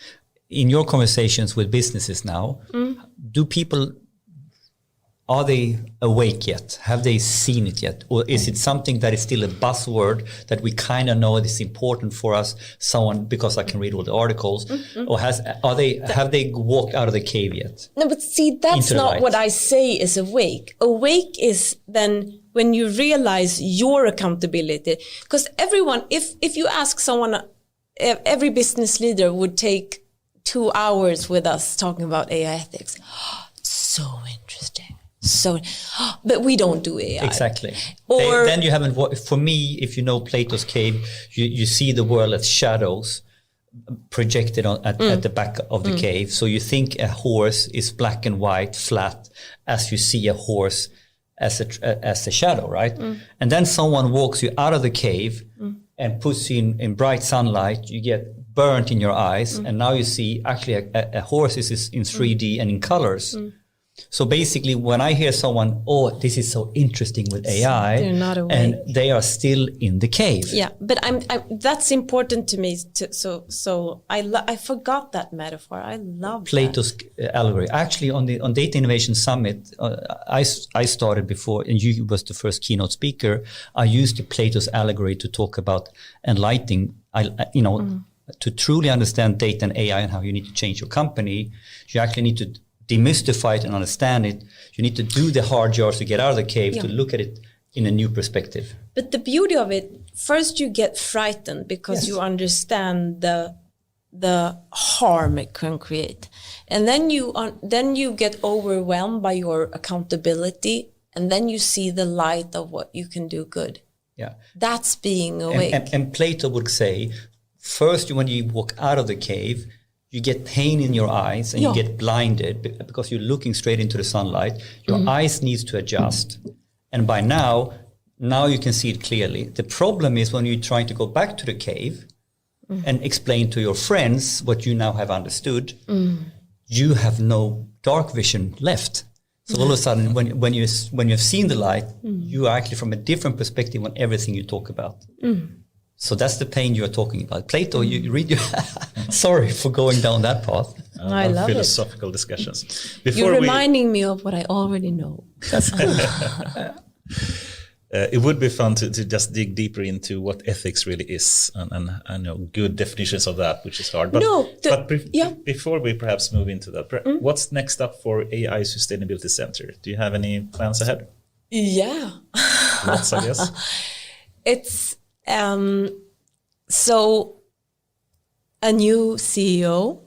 In your conversations with businesses now, are they awake yet? Have they seen it yet? Or is it something that is still a buzzword that we kind of know is important for us, someone, because I can read all the articles? Or have they walked out of the cave yet? No, but see, that's not what I say is awake. Awake is then when you realize your accountability. Because everyone, if you ask someone, every business leader would take 2 hours with us talking about AI ethics. So interesting. But we don't do AI. Exactly. Then you haven't. For me, if you know Plato's cave, you see the world as shadows projected at the back of the cave. So you think a horse is black and white, flat, as you see a horse as a shadow, right? And then someone walks you out of the cave and puts you in bright sunlight. You get burnt in your eyes, and now you see actually a horse is in 3D and in colors. So basically, when I hear someone, oh, this is so interesting with AI, they're not awake. And they are still in the cave. Yeah, but that's important to me. So I forgot that metaphor. I love Plato's allegory. Actually, on Data Innovation Summit, I started before, and you was the first keynote speaker. I used the Plato's allegory to talk about enlightening. To truly understand data and AI and how you need to change your company, you actually need to demystify it and understand it. You need to do the hard yards to get out of the cave, to look at it in a new perspective. But the beauty of it, first you get frightened because you understand the harm it can create, and then you get overwhelmed by your accountability, and then you see the light of what you can do good. Yeah, that's being awake. And Plato would say, first when you walk out of the cave, you get pain in your eyes and you get blinded because you're looking straight into the sunlight. Your eyes needs to adjust. And by now you can see it clearly. The problem is when you're trying to go back to the cave and explain to your friends what you now have understood, you have no dark vision left. So all of a sudden, when you've seen the light, you are actually from a different perspective on everything you talk about. So that's the pain you are talking about. Plato, you read your... Sorry for going down that path. I love philosophical discussions. You're reminding me of what I already know. It would be fun to just dig deeper into what ethics really is and I know good definitions of that, which is hard. But, before we perhaps move into that, what's next up for AI Sustainability Center? Do you have any plans ahead? Yeah. Lots, I guess. It's... so a new CEO.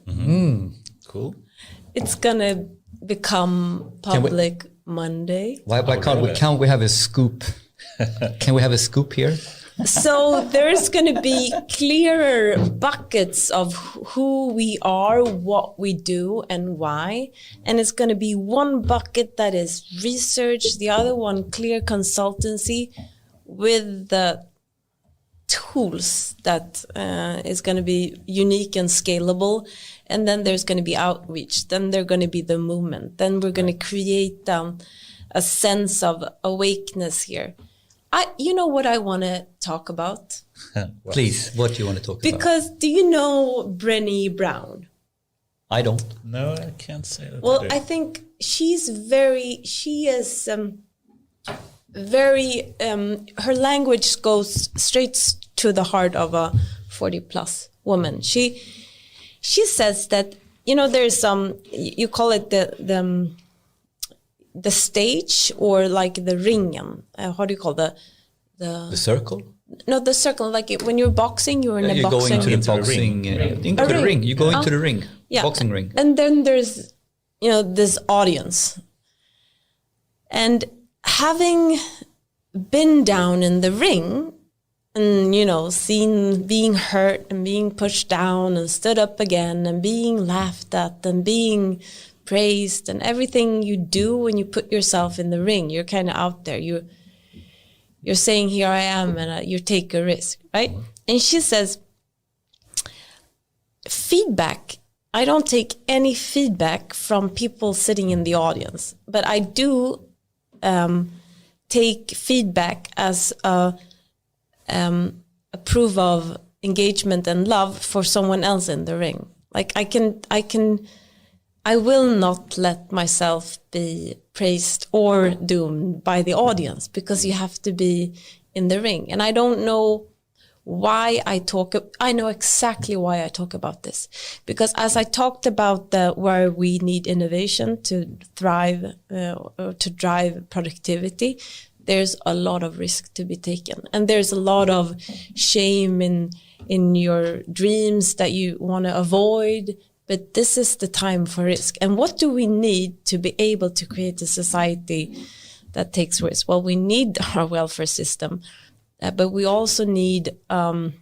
Cool. It's gonna become public Monday. Why can't we have a scoop? Can we have a scoop here? So there's gonna be clearer buckets of who we are, what we do, and why. And it's gonna be one bucket that is research, the other one clear consultancy with the tools that is going to be unique and scalable, and then there's going to be outreach, then there's going to be the movement, then we're going to create a sense of awakeness here. You know what I want to talk about? Please, what do you want to talk about? Because do you know Brené Brown? I don't. No, I can't say that. Well, I think she is very her language goes straight to the heart of a 40+ woman. She says that, there's you call it the stage, or like the ringen. How do you call the circle? No, the circle. Like when you're boxing, you're in a boxing. Going to the boxing into the ring. You go into the ring. Yeah. Boxing ring. And then there's this audience, and having been down in the ring and, seen being hurt and being pushed down and stood up again and being laughed at and being praised and everything you do when you put yourself in the ring, you're kind of out there. You're saying, here I am, and you take a risk, right? And she says, feedback. I don't take any feedback from people sitting in the audience, but I do take feedback as a proof of engagement and love for someone else in the ring. Like I can I will not let myself be praised or doomed by the audience, because you have to be in the ring. And I don't know why I know exactly why I talk about this. Because as I talked about where we need innovation to thrive, to drive productivity, there's a lot of risk to be taken. And there's a lot of shame in your dreams that you want to avoid. But this is the time for risk. And what do we need to be able to create a society that takes risk? Well, we need our welfare system, but we also need an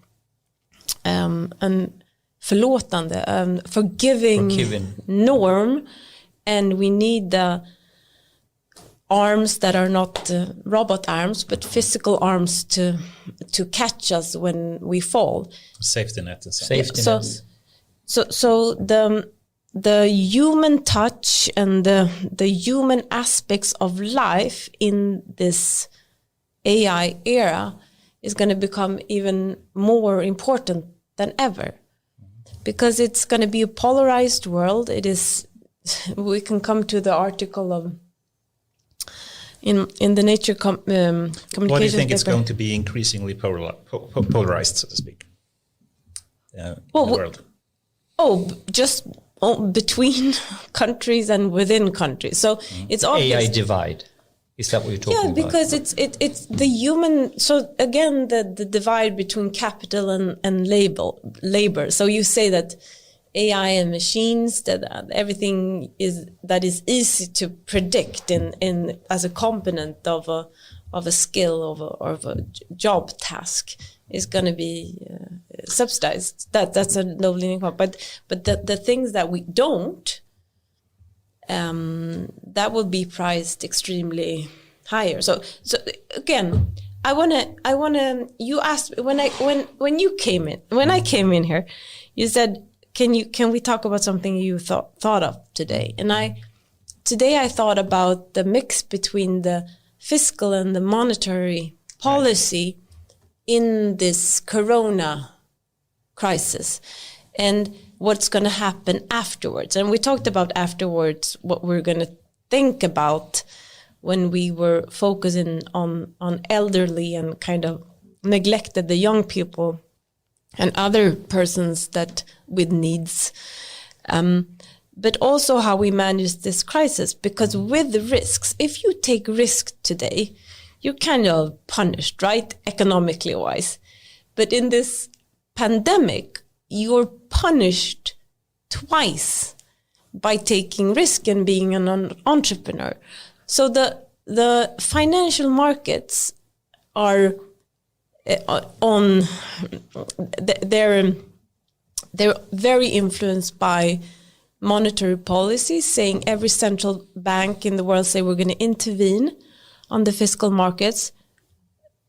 forgiving norm, and we need the arms that are not robot arms, but physical arms to catch us when we fall. Safety net and safety nets. So the human touch and the human aspects of life in this AI era is going to become even more important than ever, because it's going to be a polarized world. It is. We can come to the article of in the Nature Communications. What do you think it's going to be increasingly polarized, so to speak, in the world? Just between countries and within countries. So it's obvious. AI divide. Is that what you're talking about? Yeah, because it's the human. So again, the divide between capital and labor. So you say that AI and machines, that everything is easy to predict in as a component of a skill of a job task is going to be subsidized. That's a no-leaning point. But the things that we don't, that will be priced extremely higher. So again, I wanna. You asked when I came in here, you said, can we talk about something you thought of today? And today I thought about the mix between the fiscal and the monetary policy in this corona crisis, and what's going to happen afterwards. And we talked about afterwards what we're going to think about when we were focusing on elderly and kind of neglected the young people and other persons that with needs. But also how we manage this crisis, because with the risks, if you take risk today, you're kind of punished, right? Economically wise. But in this pandemic, you're punished twice by taking risk and being an entrepreneur. So the financial markets are they're very influenced by monetary policy, saying every central bank in the world say we're going to intervene on the fiscal markets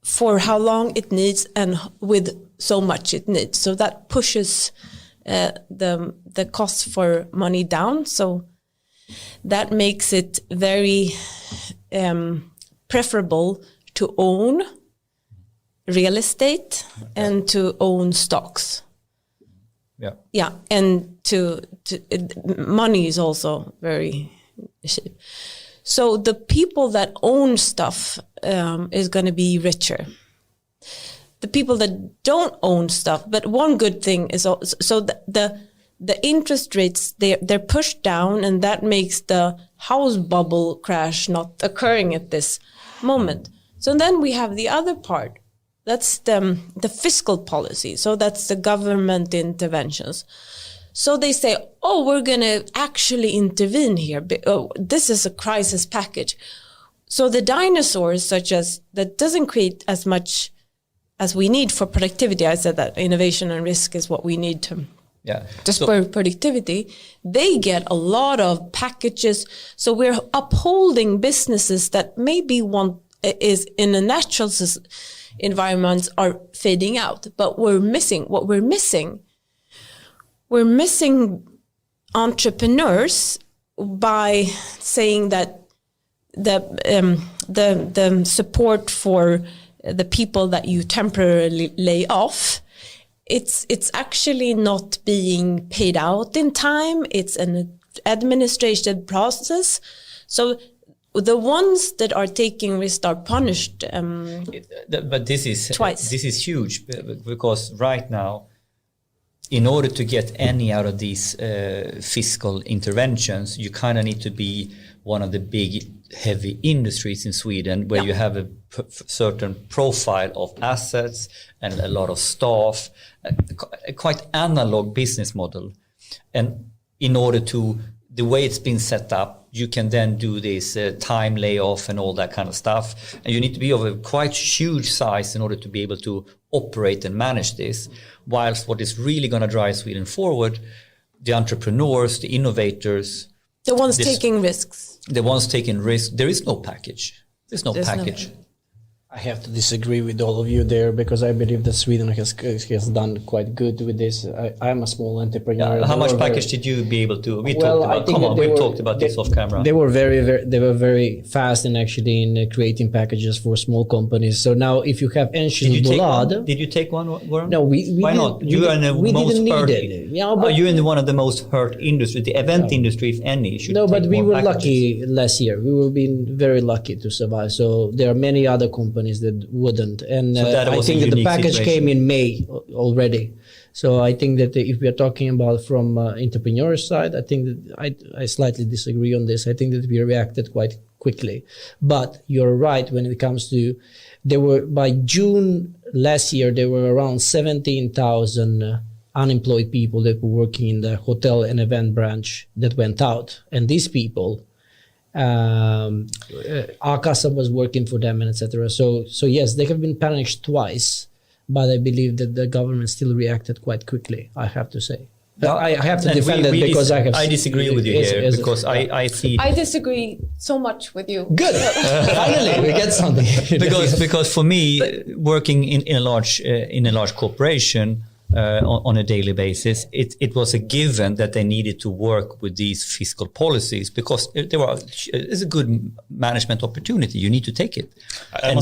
for how long it needs and with so much it needs. So that pushes the cost for money down. So that makes it very preferable to own real estate and to own stocks. Yeah, and money is also very cheap. So the people that own stuff is going to be richer. The people that don't own stuff, but one good thing is also, so the interest rates, they're pushed down, and that makes the house bubble crash not occurring at this moment. So then we have the other part. That's the fiscal policy. So that's the government interventions. So they say, we're going to actually intervene here. This is a crisis package. So the dinosaurs, such as that doesn't create as much as we need for productivity. I said that innovation and risk is what we need to spur productivity. They get a lot of packages. So we're upholding businesses that maybe is in a natural environments are fading out, but we're missing entrepreneurs by saying that the support for the people that you temporarily lay off, it's actually not being paid out in time. It's a administrative process. So the ones that are taking risks are punished. But this is twice. This is huge because right now, in order to get any out of these fiscal interventions, you kind of need to be one of the big, heavy industries in Sweden where you have a certain profile of assets and a lot of staff, a quite analog business model. And in order to, the way it's been set up, you can then do this time layoff and all that kind of stuff. And you need to be of a quite huge size in order to be able to operate and manage this. Whilst what is really going to drive Sweden forward, the entrepreneurs, the innovators. The ones taking risks. The ones taking risks. There is no package. There's no package. I have to disagree with all of you there because I believe that Sweden has done quite good with this. I'm a small entrepreneur. Yeah, how much package did you be able to? We talked about this off camera. They were very fast in creating packages for small companies. So now, if you have Enskilda Bolag, did you take one? Warren? No, Why not? You are in the most hurt. You're in one of the most hurt industries. The event industry, if any, should. No, but we were packages. lucky last year. We were being very lucky to survive. So there are many other companies that wouldn't, and I think that the package came in May already. So I think that if we are talking about from entrepreneur side, I think that I slightly disagree on this. I think that we reacted quite quickly, but you're right when it comes to by June last year there were around 17,000 unemployed people that were working in the hotel and event branch that went out, and these people. Akasa was working for them and etc. So yes, they have been punished twice, but I believe that the government still reacted quite quickly. I have to say. I have to defend it because I disagree with you here because I see. I disagree so much with you. Good. Finally, we get something. because for me, working in a large corporation. On a daily basis, it was a given that they needed to work with these fiscal policies because it's a good management opportunity. You need to take it. I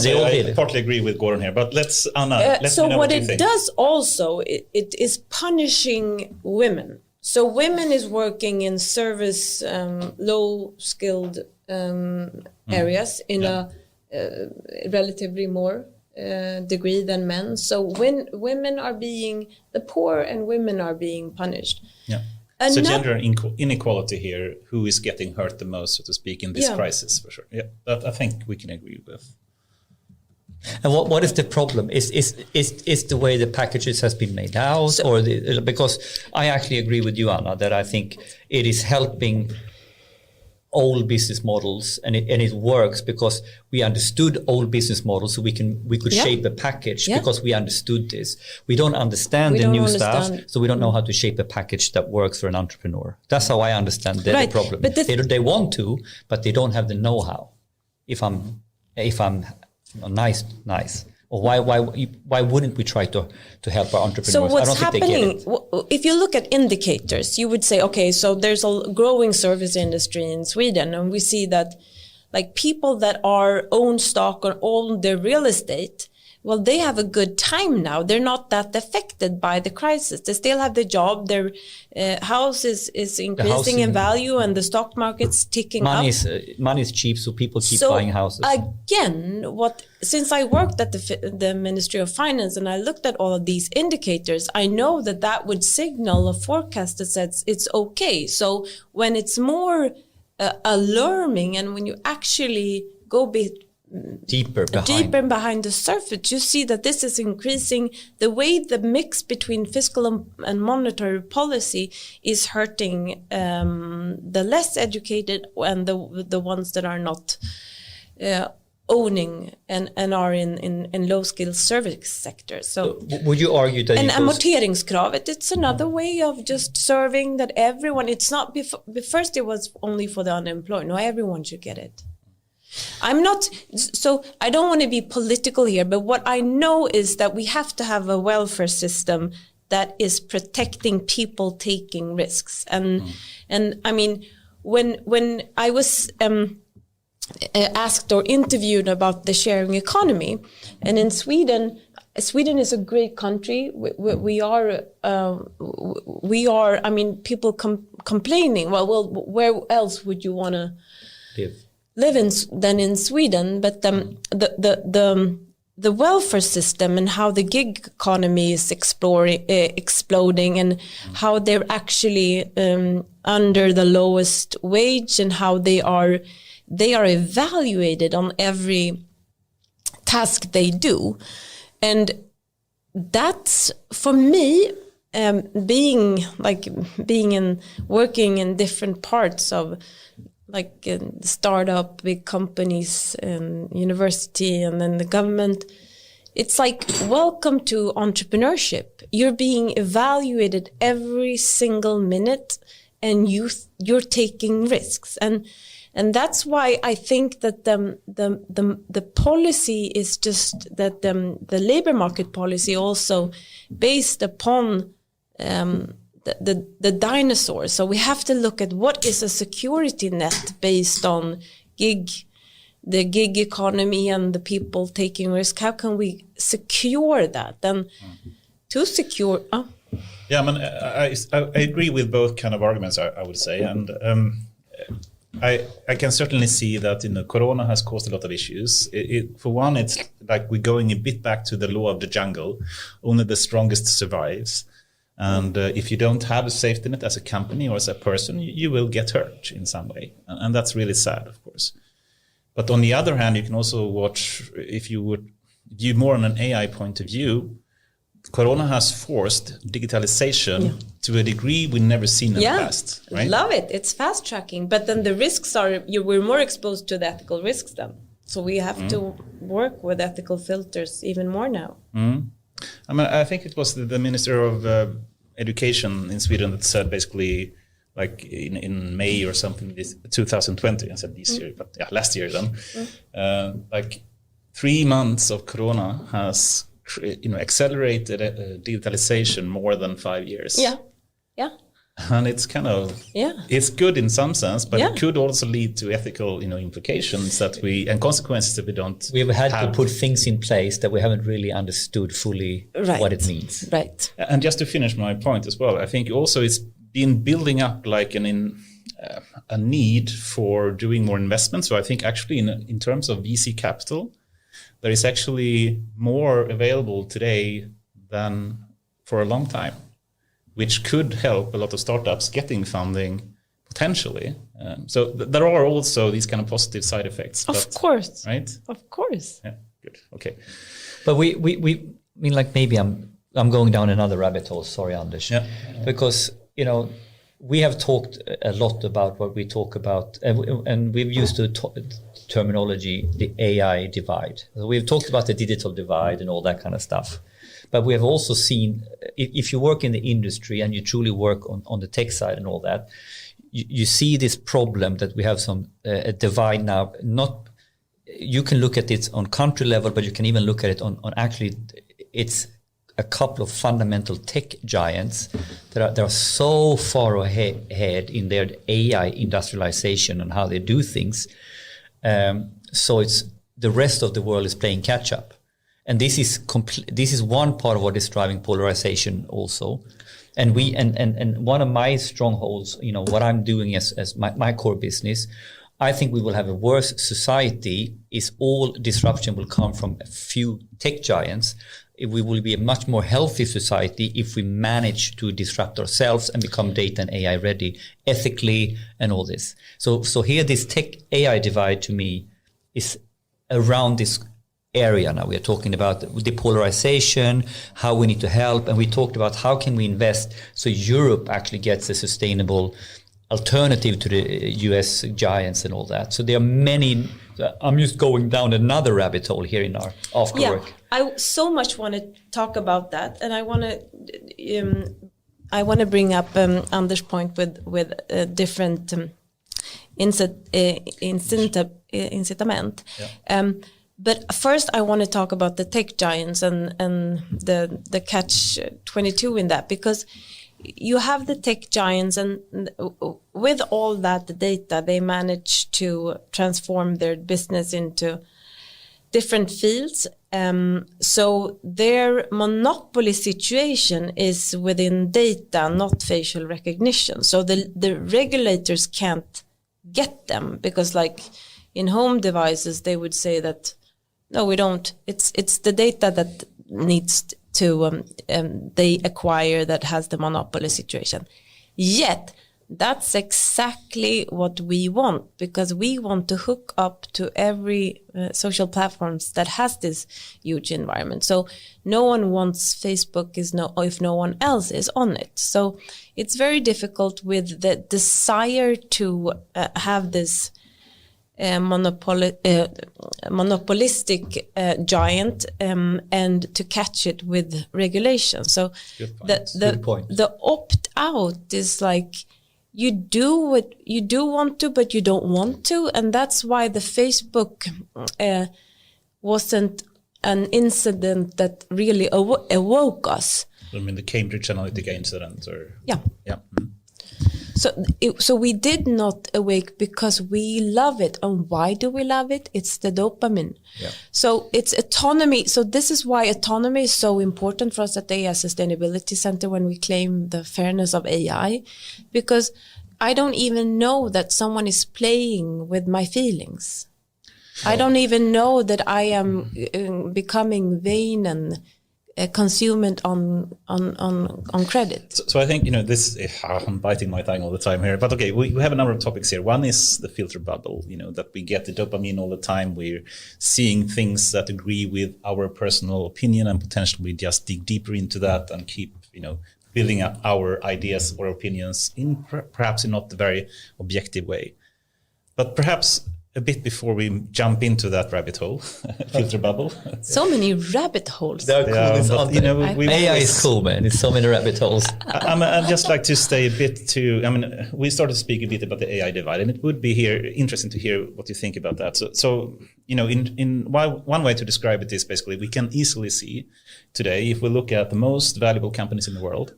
partly agree with Goran here, but let's Anna. So what it does also, it is punishing women. So women is working in service, low skilled areas in a relatively more. Degree than men. So when women are the poor and women are being punished. Yeah. And so gender inequality here, who is getting hurt the most, so to speak, in this crisis, for sure. Yeah, that I think we can agree with. And what is the problem? Is the way the packages has been made out, because I actually agree with you, Anna, that I think it is helping old business models, and it works because we understood old business models, so we could shape a package because we understood this. We don't understand the new stuff, so we don't know how to shape a package that works for an entrepreneur. That's how I understand the problem. But they want to, but they don't have the know-how. If I'm nice. Or why wouldn't we try to help our entrepreneurs? So what's happening? They get it. If you look at indicators, you would say, okay, so there's a growing service industry in Sweden, and we see that, like people that own stock or own their real estate, well, they have a good time now. They're not that affected by the crisis. They still have the job. Their house is increasing in value, and the stock market's ticking up. Money is cheap, so people keep buying houses. Again, since I worked at the Ministry of Finance and I looked at all of these indicators, I know that would signal a forecast that says it's okay. So when it's more alarming, and when you actually go deeper behind the surface, you see that this is increasing. The way the mix between fiscal and monetary policy is hurting the less educated and the ones that are not owning and are in low skilled service sectors. So would you argue that? And amorteringskravet, it's another way of just serving that everyone. It's not first it was only for the unemployed. No, everyone should get it. I don't want to be political here, but what I know is that we have to have a welfare system that is protecting people taking risks. And I mean, when I was asked or interviewed about the sharing economy, and in Sweden, Sweden is a great country. We are. I mean, people complaining. Well, where else would you want to live than in Sweden? But the welfare system and how the gig economy is exploding, and how they're actually under the lowest wage, and how they are evaluated on every task they do. And that's, for me, working in different parts of like startup, big companies, university, and then the government. It's like, welcome to entrepreneurship. You're being evaluated every single minute, and you're taking risks. And that's why I think that the policy is just that the labor market policy also based upon the dinosaurs. So we have to look at what is a security net based on the gig economy and the people taking risk. How can we secure that? And to secure... Yeah, I mean, I agree with both kind of arguments, I would say. And I can certainly see that Corona has caused a lot of issues. For one, it's like we're going a bit back to the law of the jungle. Only the strongest survives. And if you don't have a safety net as a company or as a person, you will get hurt in some way. And that's really sad, of course. But on the other hand, you can also watch, if you would view more on an AI point of view, Corona has forced digitalization to a degree we've never seen in the past. Right? Love it. It's fast tracking. But then the risks we're more exposed to the ethical risks then. So we have to work with ethical filters even more now. I mean, I think it was the Minister of Education in Sweden that said basically, like in May or something, 2020, I said this year, but last year then, like 3 months of Corona has accelerated digitalization more than 5 years. Yeah. And it's kind of, it's good in some sense, but it could also lead to ethical, implications and consequences that we don't We've had to put things in place that we haven't really understood fully what it means. Right. And just to finish my point as well, I think also it's been building up like a need for doing more investment. So I think actually in terms of VC capital, there is actually more available today than for a long time, which could help a lot of startups getting funding potentially. So there are also these kind of positive side effects. Of course. Right? Of course. Yeah, good. Okay. But we mean, like, maybe I'm going down another rabbit hole. Sorry, Anders. Yeah. Because, we have talked a lot about what we talk about, and we've used the terminology, the AI divide. So we've talked about the digital divide and all that kind of stuff. But we have also seen, if you work in the industry and you truly work on the tech side and all that, you see this problem that we have a divide now. You can look at it on country level, but you can even look at it on actually, it's a couple of fundamental tech giants that are so far ahead in their AI industrialization and how they do things. So it's the rest of the world is playing catch up. And this is one part of what is driving polarization also. And one of my strongholds, what I'm doing as my core business, I think we will have a worse society is all disruption will come from a few tech giants. We will be a much more healthy society if we manage to disrupt ourselves and become data and AI ready ethically and all this. So here this tech AI divide to me is around this area now. We are talking about the polarization, how we need to help, and we talked about how can we invest so Europe actually gets a sustainable alternative to the US giants and all that. So there are many. I'm just going down another rabbit hole here in our after work. I so much want to talk about that, and I want to bring up Anders' point with different incitament. Yeah. But first, I want to talk about the tech giants and the catch-22 in that, because you have the tech giants, and with all that data, they manage to transform their business into different fields. So their monopoly situation is within data, not facial recognition. So the regulators can't get them, because like in home devices, they would say that, no, we don't. It's the data that needs to they acquire that has the monopoly situation. Yet that's exactly what we want, because we want to hook up to every social platforms that has this huge environment. So no one wants Facebook if no one else is on it. So it's very difficult with the desire to have this monopolistic giant and to catch it with regulation. So the opt out is like, you do what you do want to, but you don't want to. And that's why the Facebook wasn't an incident that really awoke us. I mean, the Cambridge Analytica incident, or yeah. Mm-hmm. So we did not awake because we love it. And why do we love it? It's the dopamine. Yeah. So it's autonomy. So this is why autonomy is so important for us at the AI Sustainability Center when we claim the fairness of AI, because I don't even know that someone is playing with my feelings. I don't even know that I am becoming vain and consumed on credit. So I think, this, I'm biting my tongue all the time here, but okay, we have a number of topics here. One is the filter bubble, that we get the dopamine all the time. We're seeing things that agree with our personal opinion, and potentially just dig deeper into that and keep, building up our ideas or opinions in perhaps in not the very objective way. But perhaps a bit before we jump into that rabbit hole, filter bubble. So many rabbit holes. AI is cool, man. It's so many rabbit holes. I'd just like to stay a bit we started to speak a bit about the AI divide, and it would be interesting to hear what you think about that. So one way to describe it is basically we can easily see today, if we look at the most valuable companies in the world,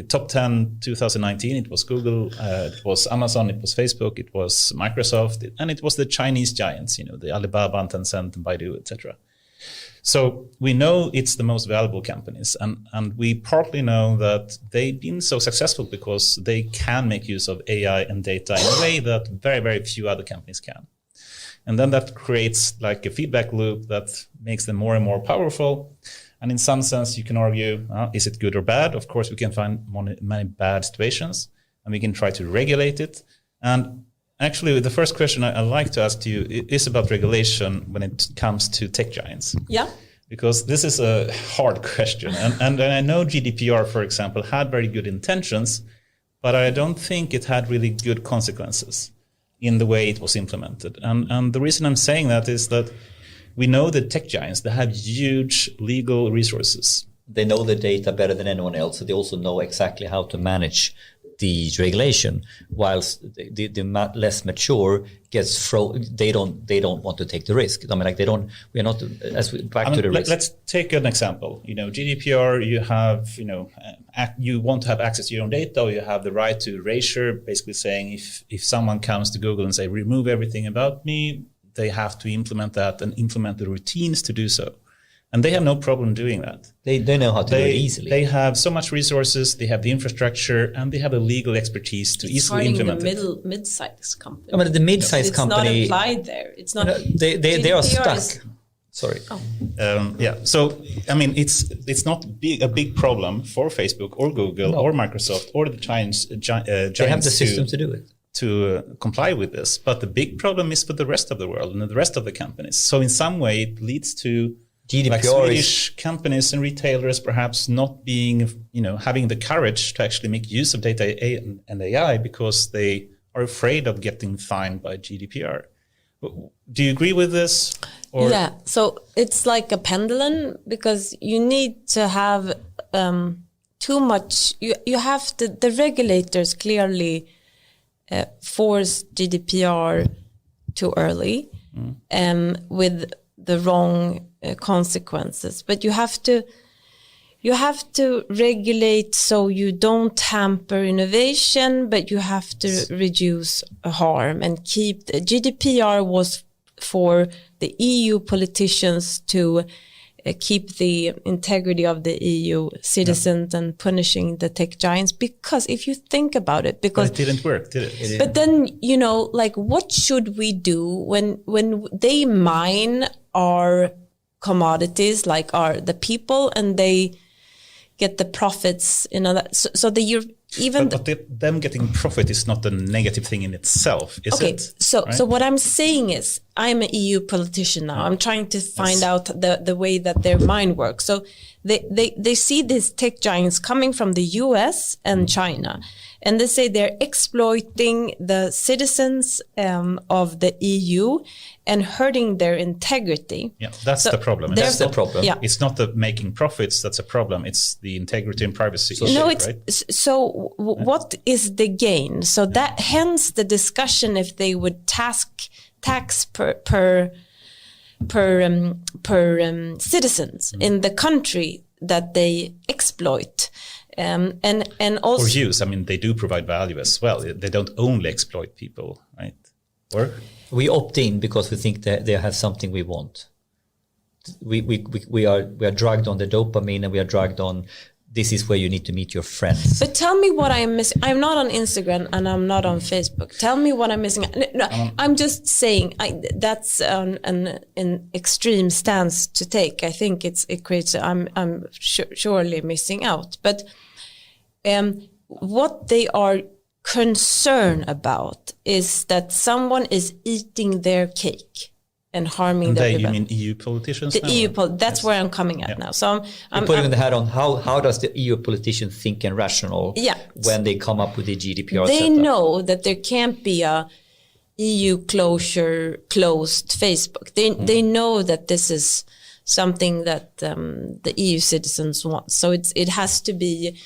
top 10 2019, it was Google, it was Amazon, it was Facebook, it was Microsoft, and it was the Chinese giants, the Alibaba, Tencent, and Baidu, etc. So we know it's the most valuable companies, and we partly know that they've been so successful because they can make use of AI and data in a way that very, very few other companies can. And then that creates like a feedback loop that makes them more and more powerful. And in some sense, you can argue, is it good or bad? Of course, we can find many bad situations, and we can try to regulate it. And actually, the first question I'd like to ask you is about regulation when it comes to tech giants. Yeah. Because this is a hard question. And I know GDPR, for example, had very good intentions, but I don't think it had really good consequences in the way it was implemented. And the reason I'm saying that is that we know the tech giants, they have huge legal resources. They know the data better than anyone else, so they also know exactly how to manage the regulation. Whilst the less mature they don't want to take the risk. I mean, to the risk. Let's take an example. GDPR, you have, you want to have access to your own data, or you have the right to erasure, basically saying if someone comes to Google and say, remove everything about me, they have to implement that and implement the routines to do so. And they have no problem doing that. They know how to do it easily. They have so much resources, they have the infrastructure, and they have the legal expertise to easily implement it. Mid-sized company. I mean, the mid-sized company... It's not applied there. It's not... They are stuck. Sorry. Oh. So, I mean, it's not a big problem for Facebook or Google or Microsoft or the giants. They have the system to do it. To comply with this. But the big problem is for the rest of the world and the rest of the companies. So in some way, it leads to like Swedish companies and retailers perhaps not being, having the courage to actually make use of data and AI because they are afraid of getting fined by GDPR. Do you agree with this? Or? Yeah, so it's like a pendulum, because you need to have too much. You have to, the regulators clearly force GDPR too early with the wrong consequences. But you have to regulate so you don't hamper innovation, but you have to reduce harm and keep. GDPR was for the EU politicians to keep the integrity of the EU citizens and punishing the tech giants. Because if you think about it, but it didn't work, did it? But then, like, what should we do when they mine our commodities, like the people, and they get the profits, so them getting profit is not a negative thing in itself, is it? So what I'm saying is, I'm an EU politician now. I'm trying to find out the way that their mind works. So they see these tech giants coming from the US and China, and they say they're exploiting the citizens of the EU and hurting their integrity. Yeah, that's the problem. That's the problem. Yeah. It's not the making profits that's a problem. It's the integrity and privacy issue, right? So what is the gain? So that hence the discussion if they would tax per citizens in the country that they exploit. And also, or use. I mean, they do provide value as well. They don't only exploit people, right? Or we opt in because we think that they have something we want. We are drugged on the dopamine, and we are drugged on, this is where you need to meet your friends. But tell me what I'm missing. I'm not on Instagram and I'm not on Facebook. Tell me what I'm missing. No, I'm just saying that's an extreme stance to take. I think it creates. I'm surely missing out. But what they are concerned about is that someone is eating their cake and harming their you mean EU politicians? The EU, that's where I'm coming at now. So I'm putting the hat on. How does the EU politician think and rational when they come up with the GDPR They setup? know that there can't be a EU closed Facebook. They know that this is something that the EU citizens want. So it has to be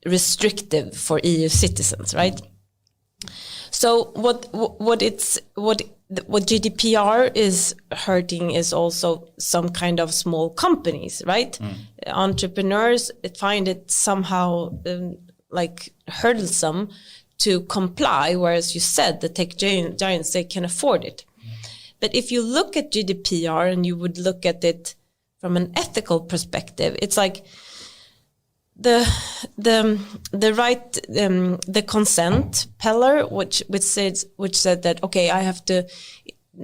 restrictive for EU citizens, right? So what GDPR is hurting is also some kind of small companies, right? Entrepreneurs find it somehow like hurdlesome to comply, whereas you said the tech giants, they can afford it. But if you look at GDPR and you would look at it from an ethical perspective, it's like the consent pillar, which said that, okay, I have to,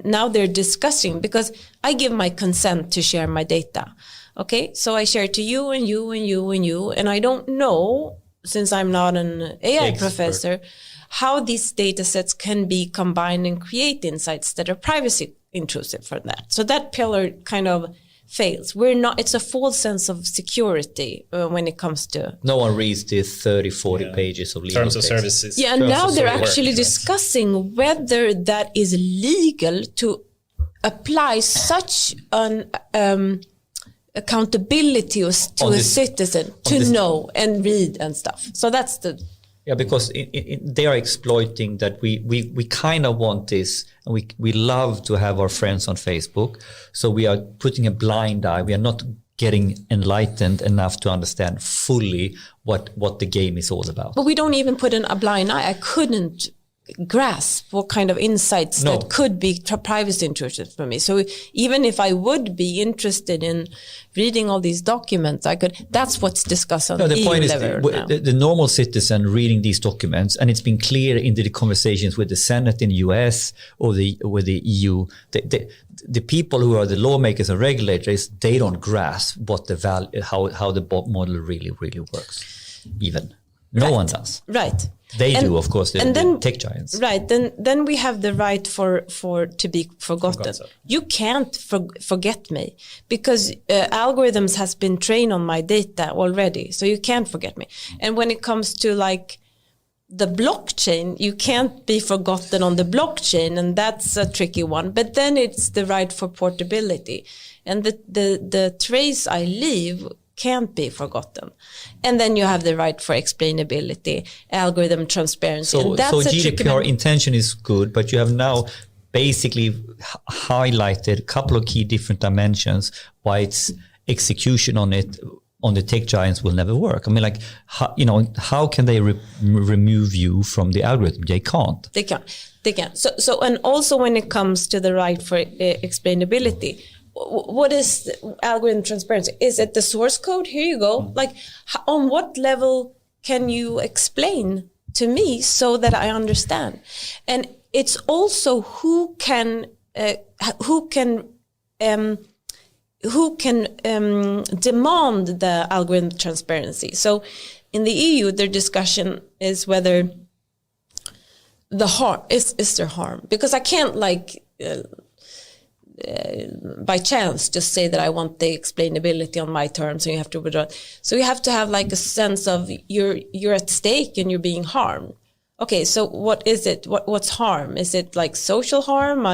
now they're discussing, because I give my consent to share my data. Okay, so I share to you and you and you and you, and I don't know, since I'm not an AI professor, how these data sets can be combined and create insights that are privacy intrusive for that. So that pillar kind of fails. It's a false sense of security when it comes to... No one reads the 30-40 pages of legal terms of services. Yeah, and now they're actually discussing whether that is legal to apply such an accountability to a citizen to know and read and stuff. So that's the... Yeah, because they are exploiting that we kind of want this, and we love to have our friends on Facebook. So we are putting a blind eye. We are not getting enlightened enough to understand fully what the game is all about. But we don't even put in a blind eye. I couldn't grasp what kind of insights that could be privacy intrusive for me. So even if I would be interested in reading all these documents, that's what's discussed on the EU point level is now. The normal citizen reading these documents, and it's been clear in the conversations with the Senate in the US or with the EU, the people who are the lawmakers and regulators, they don't grasp what how the model really works. Even no one does. Right. They do, of course, the tech giants. Right. Then we have the right for to be forgotten. You can't forget me, because algorithms has been trained on my data already. So you can't forget me. And when it comes to like the blockchain, you can't be forgotten on the blockchain, and that's a tricky one. But then it's the right for portability, and the trace I leave can't be forgotten. And then you have the right for explainability, algorithm transparency. So GDPR intention is good, but you have now basically highlighted a couple of key different dimensions why its execution on it on the tech giants will never work. I mean, like, how can they remove you from the algorithm? They can't. They can't. So, and also when it comes to the right for explainability, what is algorithm transparency? Is it the source code? Here you go. Like, on what level can you explain to me so that I understand? And it's also who can demand the algorithm transparency. So in the EU, their discussion is whether the harm is there harm, because I can't by chance just say that I want the explainability on my terms and you have to withdraw. So you have to have like a sense of you're at stake and you're being harmed. Okay, so what is it? What's harm? Is it like social harm?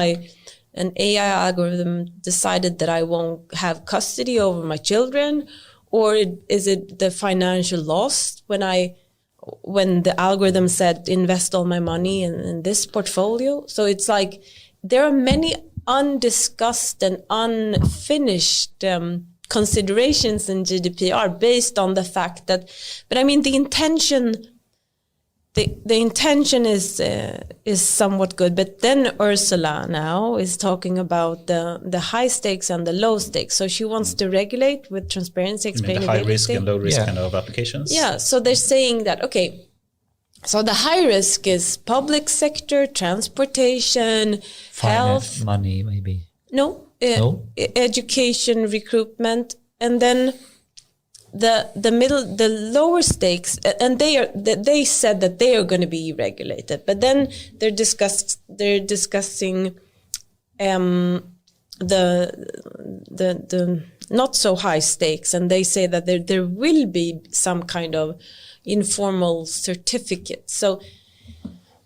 An AI algorithm decided that I won't have custody over my children, or is it the financial loss when the algorithm said invest all my money in this portfolio? So it's like there are many undiscussed and unfinished considerations in GDPR based on the fact that, but I mean the intention is somewhat good, but then Ursula now is talking about the high stakes and the low stakes. So she wants to regulate with transparency, explainability. The high risk and low risk kind of applications. Yeah. So they're saying that so the high risk is public sector, transportation, health, money, maybe. No, education, recruitment, and then the lower stakes, and they said that they are going to be regulated, but then they're discussing the not so high stakes, and they say that there will be some kind of informal certificate. So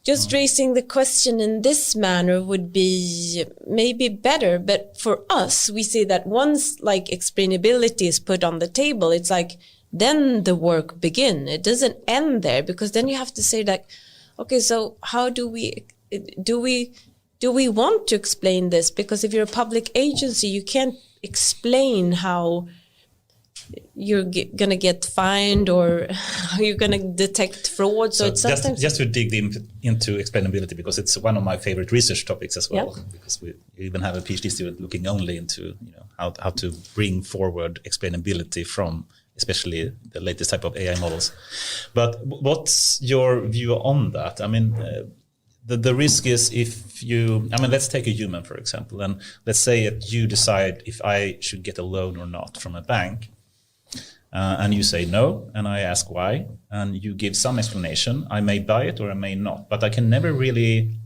just raising the question in this manner would be maybe better. But for us, we see that once like explainability is put on the table, it's like then the work begin. It doesn't end there, because then you have to say that, okay, so how do we want to explain this? Because if you're a public agency, you can't explain how you're going to get fined or how you're going to detect fraud. So it's sometimes just to dig into explainability, because it's one of my favorite research topics as well. Yeah. Because we even have a PhD student looking only into how to bring forward explainability from especially the latest type of AI models. But what's your view on that? I mean, the risk is let's take a human, for example, and let's say that you decide if I should get a loan or not from a bank. And you say no, and I ask why, and you give some explanation. I may buy it or I may not, but I can never really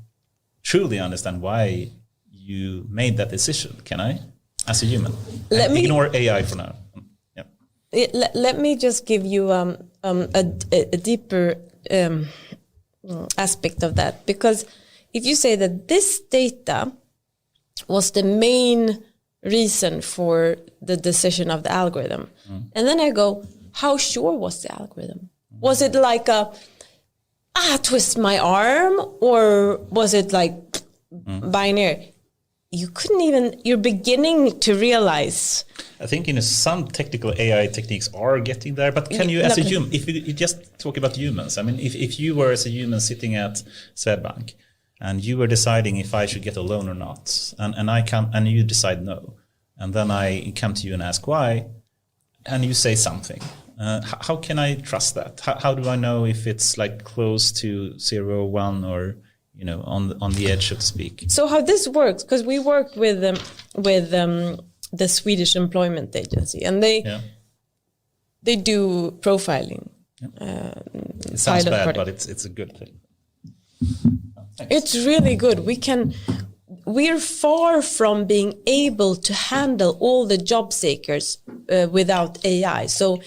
truly understand why you made that decision, can I, as a human? Ignore AI for now. Yeah. Let me just give you a deeper aspect of that, because if you say that this data was the main reason for the decision of the algorithm, and then I go, how sure was the algorithm? Was it like twist my arm, or was it like binary? You're beginning to realize. I think some technical AI techniques are getting there, but can you, as a human, if you just talk about humans, I mean, if you were as a human sitting at Swedbank and you were deciding if I should get a loan or not, and you decide no, and then I come to you and ask why, and you say something, how can I trust that? How do I know if it's like close to 0, 1, or on the edge, so to speak? So how this works, because we work with the Swedish Employment Agency, and they do profiling. Yeah. It sounds bad, but it's a good thing. Thanks. It's really good. We're far from being able to handle all the job seekers without AI. So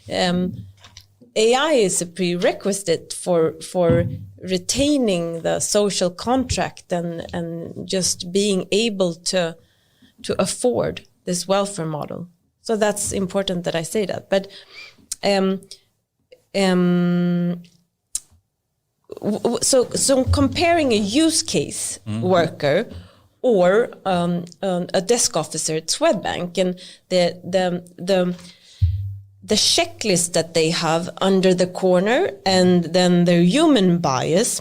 AI is a prerequisite for retaining the social contract and just being able to afford this welfare model. So that's important that I say that. But so comparing a use case worker or a desk officer at Swedbank, and the checklist that they have under the corner and then their human bias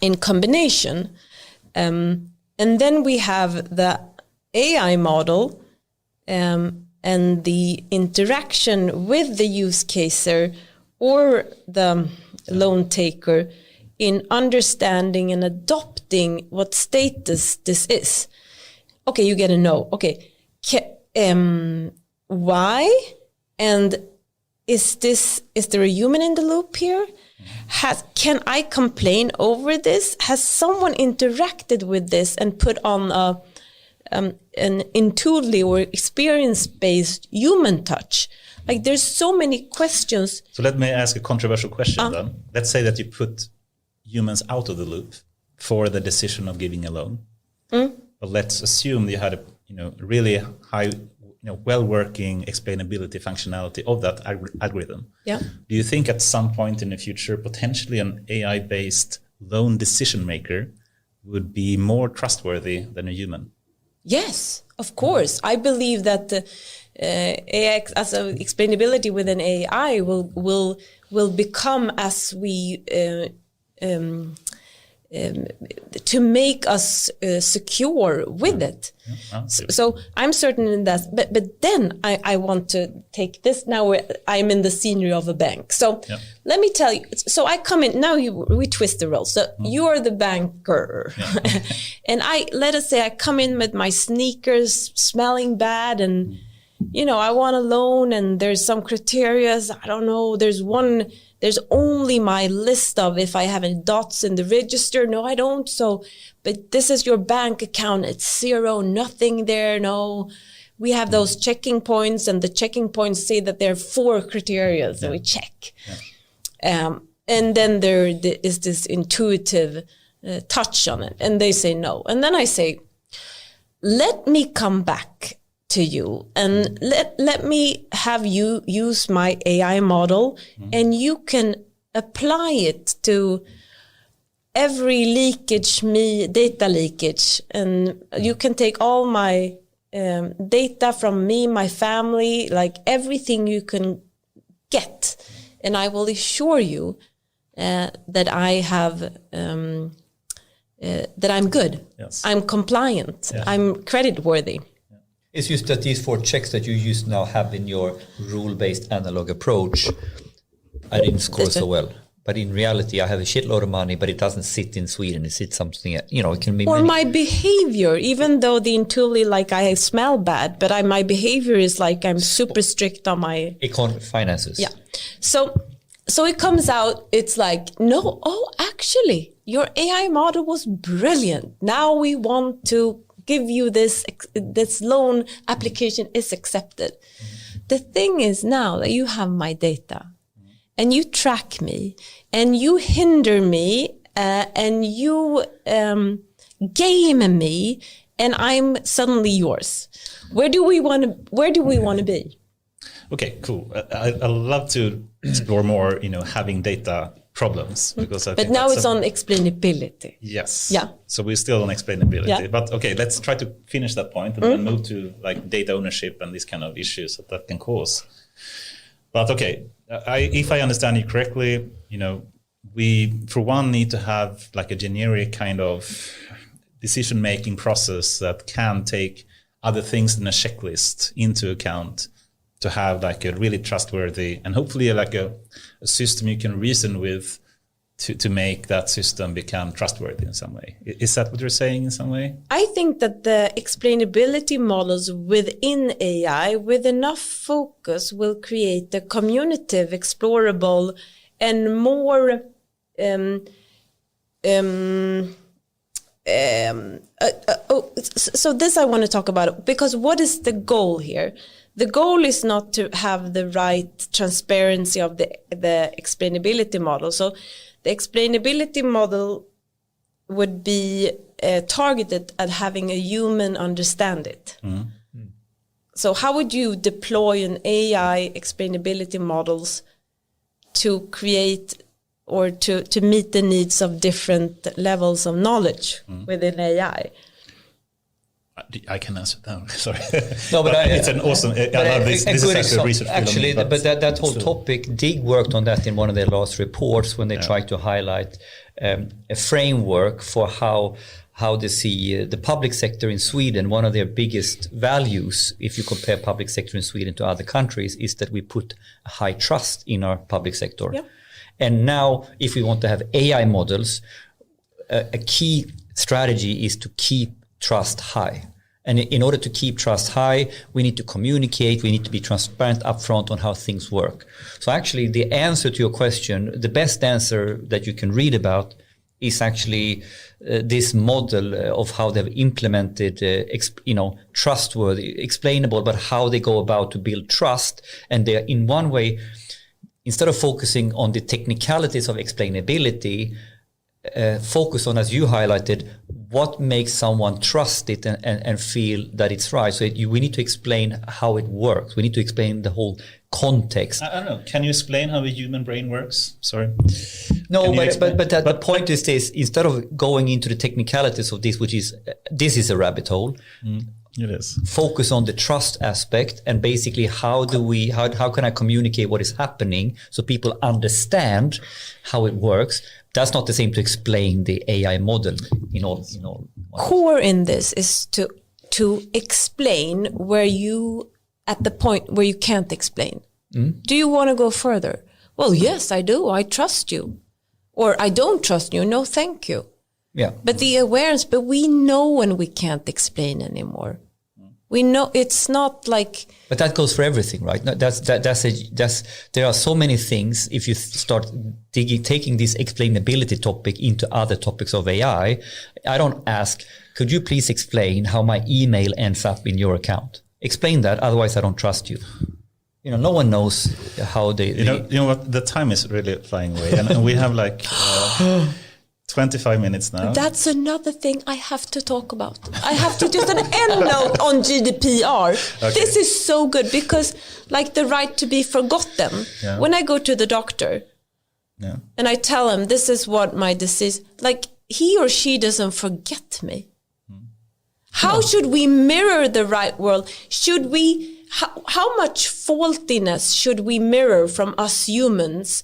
in combination. And then we have the AI model and the interaction with the use caser or the loan taker in understanding and adopting what status this is. Okay, you get a no. Okay, why? And is there a human in the loop here? Can I complain over this? Has someone interacted with this and put on an intuitively or experience-based human touch? Like there's so many questions. So let me ask a controversial question then. Let's say that you put humans out of the loop for the decision of giving a loan. But let's assume you had a really high, well-working explainability functionality of that algorithm. Yeah. Do you think at some point in the future, potentially an AI-based loan decision maker would be more trustworthy than a human? Yes, of course. I believe that AI as an explainability with an AI will become as we to make us secure with it. So I'm certain in that. But then I want to take this now. I'm in the scenery of a bank. So let me tell you. So I come in now. We twist the roles. So you are the banker, and let us say I come in with my sneakers smelling bad, and I want a loan, and there's some criteria. I don't know. There's only my list of if I have any dots in the register. No, I don't. So, but this is your bank account. It's 0, nothing there. No, we have those checking points, and the checking points say that there are 4 criteria that we check. And then there is this intuitive touch on it, and they say no. And then I say, let me come back to you and let me have you use my AI model, and you can apply it to every data leakage, and you can take all my data from me, my family, like everything you can get, and I will assure you that I have that I'm good, I'm compliant, I'm credit worthy. It's just that these 4 checks that you use now have in your rule-based analog approach, I didn't score so well. But in reality, I have a shitload of money, but it doesn't sit in Sweden. It sits something, it can be. Or my behavior, even though the intuitively, like I smell bad, but my behavior is like I'm super strict on my finances. Yeah. So it comes out, it's like, no, actually, your AI model was brilliant. Now we want to give you this loan application is accepted. The thing is now that you have my data and you track me and you hinder me and you game me, and I'm suddenly yours. Where do we want to be? Okay, cool. I'd love to explore more, having data problems, because I think but now it's on explainability. Yes. Yeah. So we're still on explainability. Yeah. But okay, let's try to finish that point and then move to like data ownership and these kind of issues that can cause. But okay, if I understand you correctly, we for one need to have like a generic kind of decision-making process that can take other things than a checklist into account, to have like a really trustworthy and hopefully like a system you can reason with to make that system become trustworthy in some way. Is that what you're saying in some way? I think that the explainability models within AI with enough focus will create a communicative, explorable, and more so this I want to talk about, because what is the goal here? The goal is not to have the right transparency of the explainability model. So the explainability model would be targeted at having a human understand it. So how would you deploy an AI explainability models to create or to meet the needs of different levels of knowledge within AI? I can answer that. Sorry. No, but it's an awesome. I love this. This is actually a research field. Actually, but that whole topic, DIG worked on that in one of their last reports when they tried to highlight a framework for how they see the public sector in Sweden. One of their biggest values, if you compare public sector in Sweden to other countries, is that we put a high trust in our public sector. Yeah. And now, if we want to have AI models, a key strategy is to keep trust high. And in order to keep trust high, we need to communicate, we need to be transparent upfront on how things work. So actually, the answer to your question, the best answer that you can read about is actually this model of how they've implemented, trustworthy, explainable, but how they go about to build trust. And they're in one way, instead of focusing on the technicalities of explainability, focus on, as you highlighted, what makes someone trust it and feel that it's right. So we need to explain how it works. We need to explain the whole context. I don't know. Can you explain how a human brain works? Sorry. No, but the point is this: instead of going into the technicalities of this, this is a rabbit hole. It is. Focus on the trust aspect and basically how can I communicate what is happening so people understand how it works. That's not the same to explain the AI model in all. Core in this is to explain where you at the point where you can't explain. Do you want to go further? Well, yes, I do. I trust you. Or I don't trust you. No, thank you. Yeah. But the awareness, but we know when we can't explain anymore. We know it's not like. But that goes for everything, right? There are so many things. If you start taking this explainability topic into other topics of AI, I don't ask, could you please explain how my email ends up in your account? Explain that, otherwise I don't trust you. No one knows how they. You know what? The time is really flying away, and we have like 25 minutes now. That's another thing I have to talk about. I have to just an end note on GDPR. Okay. This is so good because, like, the right to be forgotten. Yeah. When I go to the doctor, and I tell him this is what my disease, like, he or she doesn't forget me. How should we mirror the right world? Should we? How much faultiness should we mirror from us humans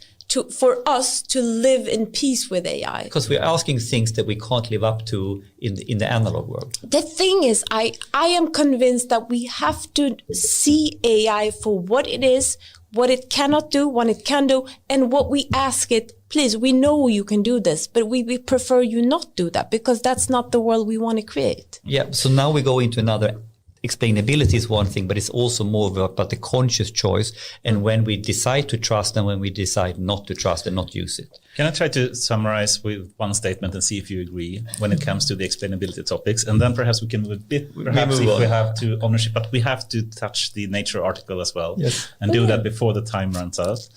for us to live in peace with AI? Because we're asking things that we can't live up to in the analog world. The thing is, I am convinced that we have to see AI for what it is, what it cannot do, what it can do, and what we ask it. Please, we know you can do this, but we prefer you not do that because that's not the world we want to create. Yeah. So now we go into another. Explainability is one thing, but it's also more about the conscious choice and when we decide to trust and when we decide not to trust and not use it. Can I try to summarize with one statement and see if you agree when it comes to the explainability topics? And then perhaps we can move a bit, perhaps if we have to ownership, but we have to touch the Nature article as well. Yes. And do that before the time runs out.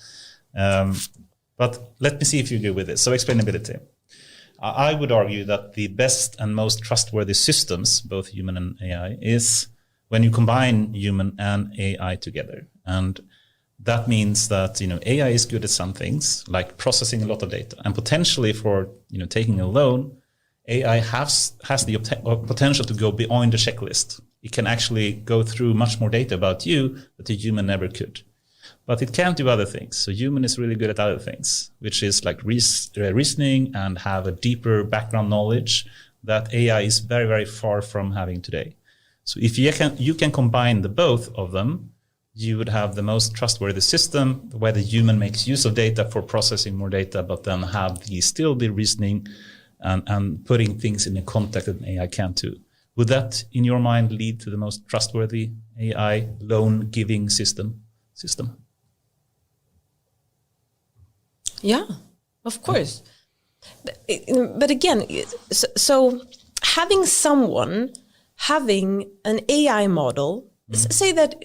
But let me see if you agree with this. So explainability. I would argue that the best and most trustworthy systems, both human and AI, is when you combine human and AI together. And that means that, AI is good at some things, like processing a lot of data. And potentially for, taking a loan, AI has the potential to go beyond the checklist. It can actually go through much more data about you that a human never could. But it can't do other things. So human is really good at other things, which is like reasoning and have a deeper background knowledge that AI is very, very far from having today. So if you can combine the both of them, you would have the most trustworthy system where the human makes use of data for processing more data, but then have still the reasoning and putting things in a context that an AI can't do. Would that, in your mind, lead to the most trustworthy AI loan-giving system? Yeah, of course. But again, so having an AI model, say that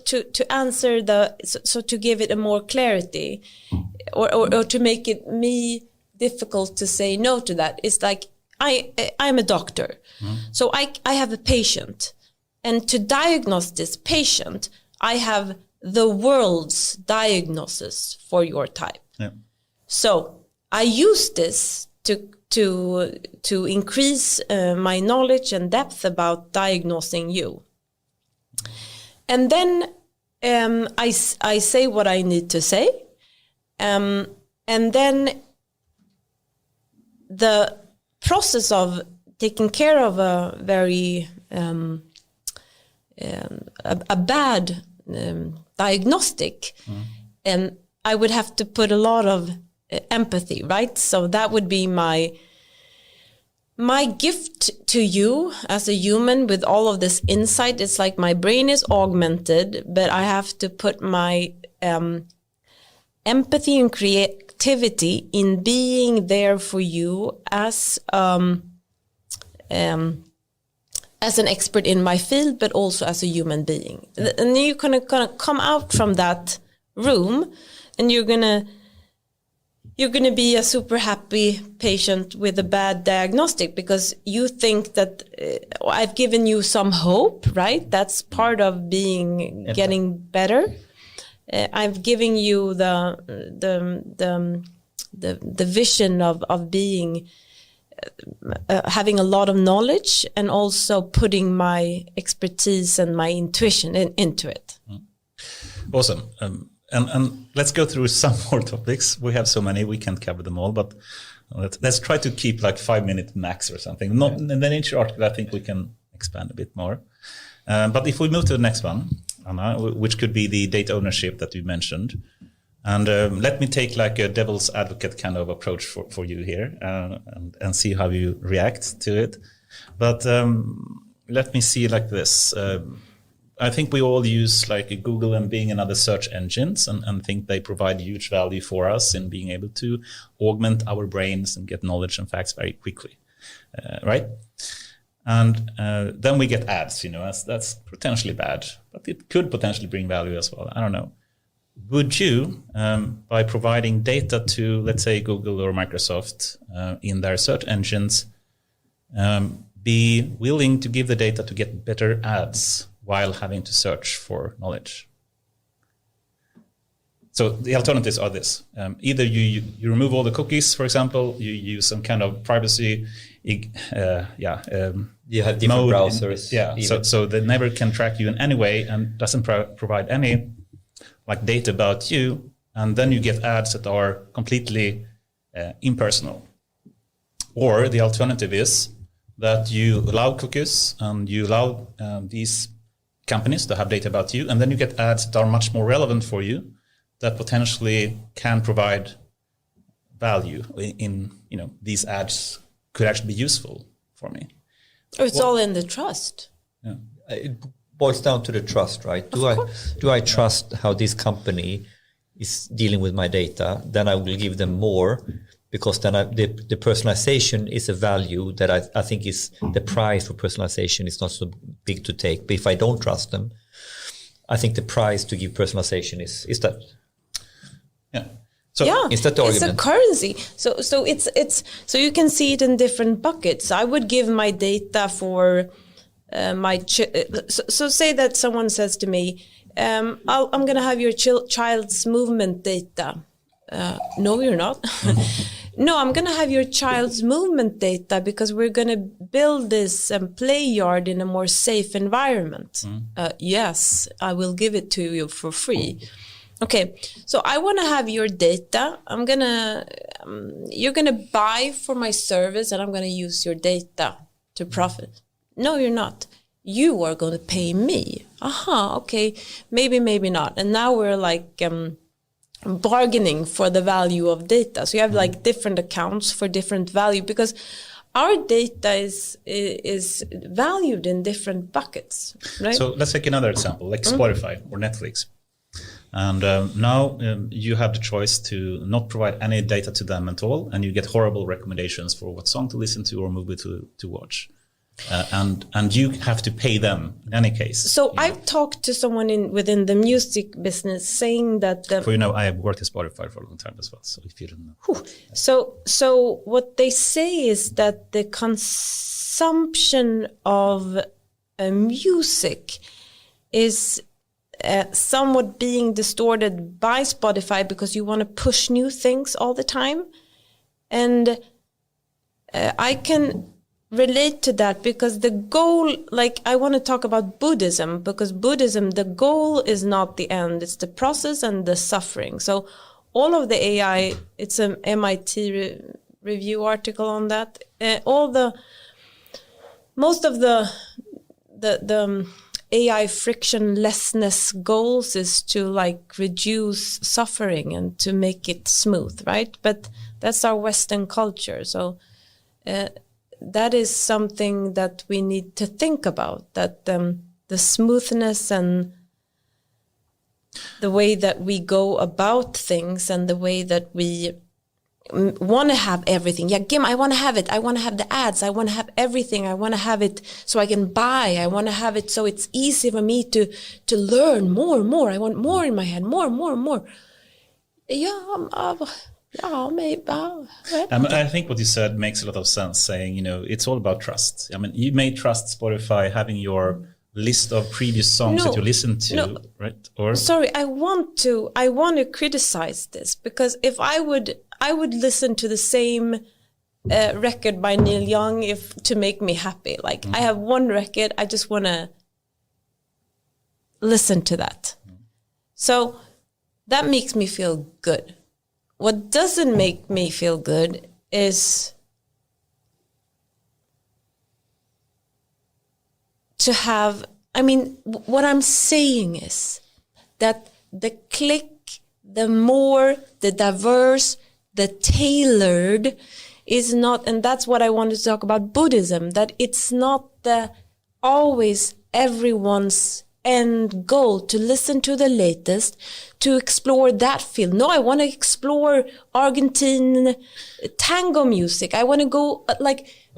to answer to give it a more clarity or to make it difficult to say no to that, it's like I'm a doctor. So I have a patient, and to diagnose this patient, I have the world's diagnosis for your type. Yeah. So I use this to to increase my knowledge and depth about diagnosing you. And then I say what I need to say, and then the process of taking care of a very a bad diagnostic, and I would have to put a lot of empathy, right? So that would be my gift to you as a human with all of this insight. It's like my brain is augmented, but I have to put my empathy and creativity in being there for you as an expert in my field, but also as a human being. And you're gonna come out from that room, and you're gonna be a super happy patient with a bad diagnostic, because you think that I've given you some hope, right? That's part of getting better. I've given you the vision of being having a lot of knowledge, and also putting my expertise and my intuition into it. Awesome. And let's go through some more topics. We have so many, we can't cover them all, but let's try to keep like 5 minute max or something. And then in your article, I think we can expand a bit more. But if we move to the next one, Anna, which could be the data ownership that you mentioned. And let me take like a devil's advocate kind of approach for you here, and see how you react to it. But let me see like this. I think we all use like Google and Bing and other search engines, and think they provide huge value for us in being able to augment our brains and get knowledge and facts very quickly, right? And then we get ads, that's potentially bad, but it could potentially bring value as well. I don't know. Would you, by providing data to, let's say, Google or Microsoft in their search engines, be willing to give the data to get better ads while having to search for knowledge? So the alternatives are this. Either you remove all the cookies, for example, you use some kind of privacy. You have different browsers. So they never can track you in any way, and doesn't provide any like data about you. And then you get ads that are completely impersonal. Or the alternative is that you allow cookies and you allow these companies to have data about you, and then you get ads that are much more relevant for you, that potentially can provide value in these ads could actually be useful for me. It's all in the trust. Yeah. It boils down to the trust, right? Do I trust how this company is dealing with my data? Then I will give them more, because then the personalization is a value that I think is the price for personalization is not so big to take. But if I don't trust them, I think the price to give personalization is that. Yeah. So is that the it's argument? a currency. So it's so you can see it in different buckets. I would give my data for so say that someone says to me, I'm going to have your child's movement data. No, you're not. No, I'm going to have your child's movement data because we're going to build this play yard in a more safe environment. Yes, I will give it to you for free. Okay, so I want to have your data. You're going to buy for my service, and I'm going to use your data to profit. No, you're not. You are going to pay me. Okay, maybe not. And now we're like bargaining for the value of data. So you have like different accounts for different value, because our data is valued in different buckets, right? So let's take another example, like Spotify or Netflix. And now you have the choice to not provide any data to them at all, and you get horrible recommendations for what song to listen to or movie to watch. And you have to pay them in any case. So I've talked to someone within the music business saying that... I have worked at Spotify for a long time as well, so if you don't know. So what they say is that the consumption of music is somewhat being distorted by Spotify, because you want to push new things all the time. And I can relate to that because the goal, like I want to talk about Buddhism, because Buddhism, the goal is not the end, it's the process and the suffering. So all of the AI, it's an MIT review article on that. Most of the AI frictionlessness goals is to like reduce suffering and to make it smooth, right? But that's our Western culture. So that is something that we need to think about, that the smoothness and the way that we go about things and the way that we want to have everything. Yeah, Kim, I want to have it. I want to have the ads. I want to have everything. I want to have it so I can buy. I want to have it so it's easy for me to learn more and more. I want more in my head, more. Yeah, maybe. I think what you said makes a lot of sense, saying, it's all about trust. I mean, you may trust Spotify having your list of previous songs that you listen to, right? Or sorry, I want to criticize this, because if I would listen to the same record by Neil Young to make me happy. Like I have one record, I just want to listen to that. So that makes me feel good. What doesn't make me feel good is to have, what I'm saying is that the click, the more, the diverse, the tailored is not, and that's what I wanted to talk about Buddhism, that it's not always everyone's end goal to listen to the latest, to explore that field. No, I want to explore Argentine tango music. I want to go,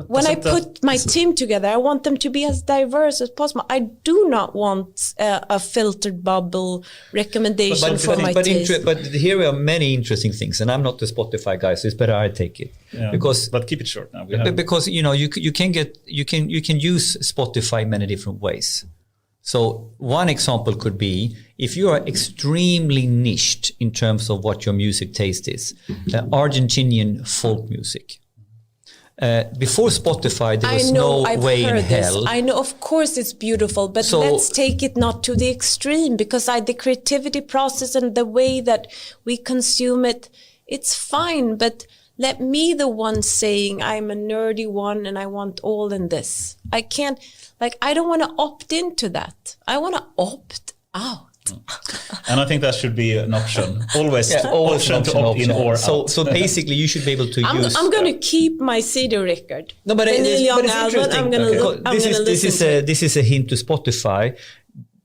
when I put my team together, I want them to be as diverse as possible. I do not want a filtered bubble recommendation for my taste. But here are many interesting things, and I'm not the Spotify guy, so it's better I take it. Yeah, but keep it short now. Because you can use Spotify many different ways. So one example could be if you are extremely niched in terms of what your music taste is, Argentinian folk music. Before Spotify, there was no way in hell. I know, of course it's beautiful, but let's take it not to the extreme, because the creativity process and the way that we consume it, it's fine, but let me the one saying I'm a nerdy one and I want all in this. I can't, I don't want to opt into that. I want to opt out. And I think that should be an option. Always to opt in or out. So basically, you should be able to use. I'm going to keep my CD record. No, but it's interesting. This is a hint to Spotify.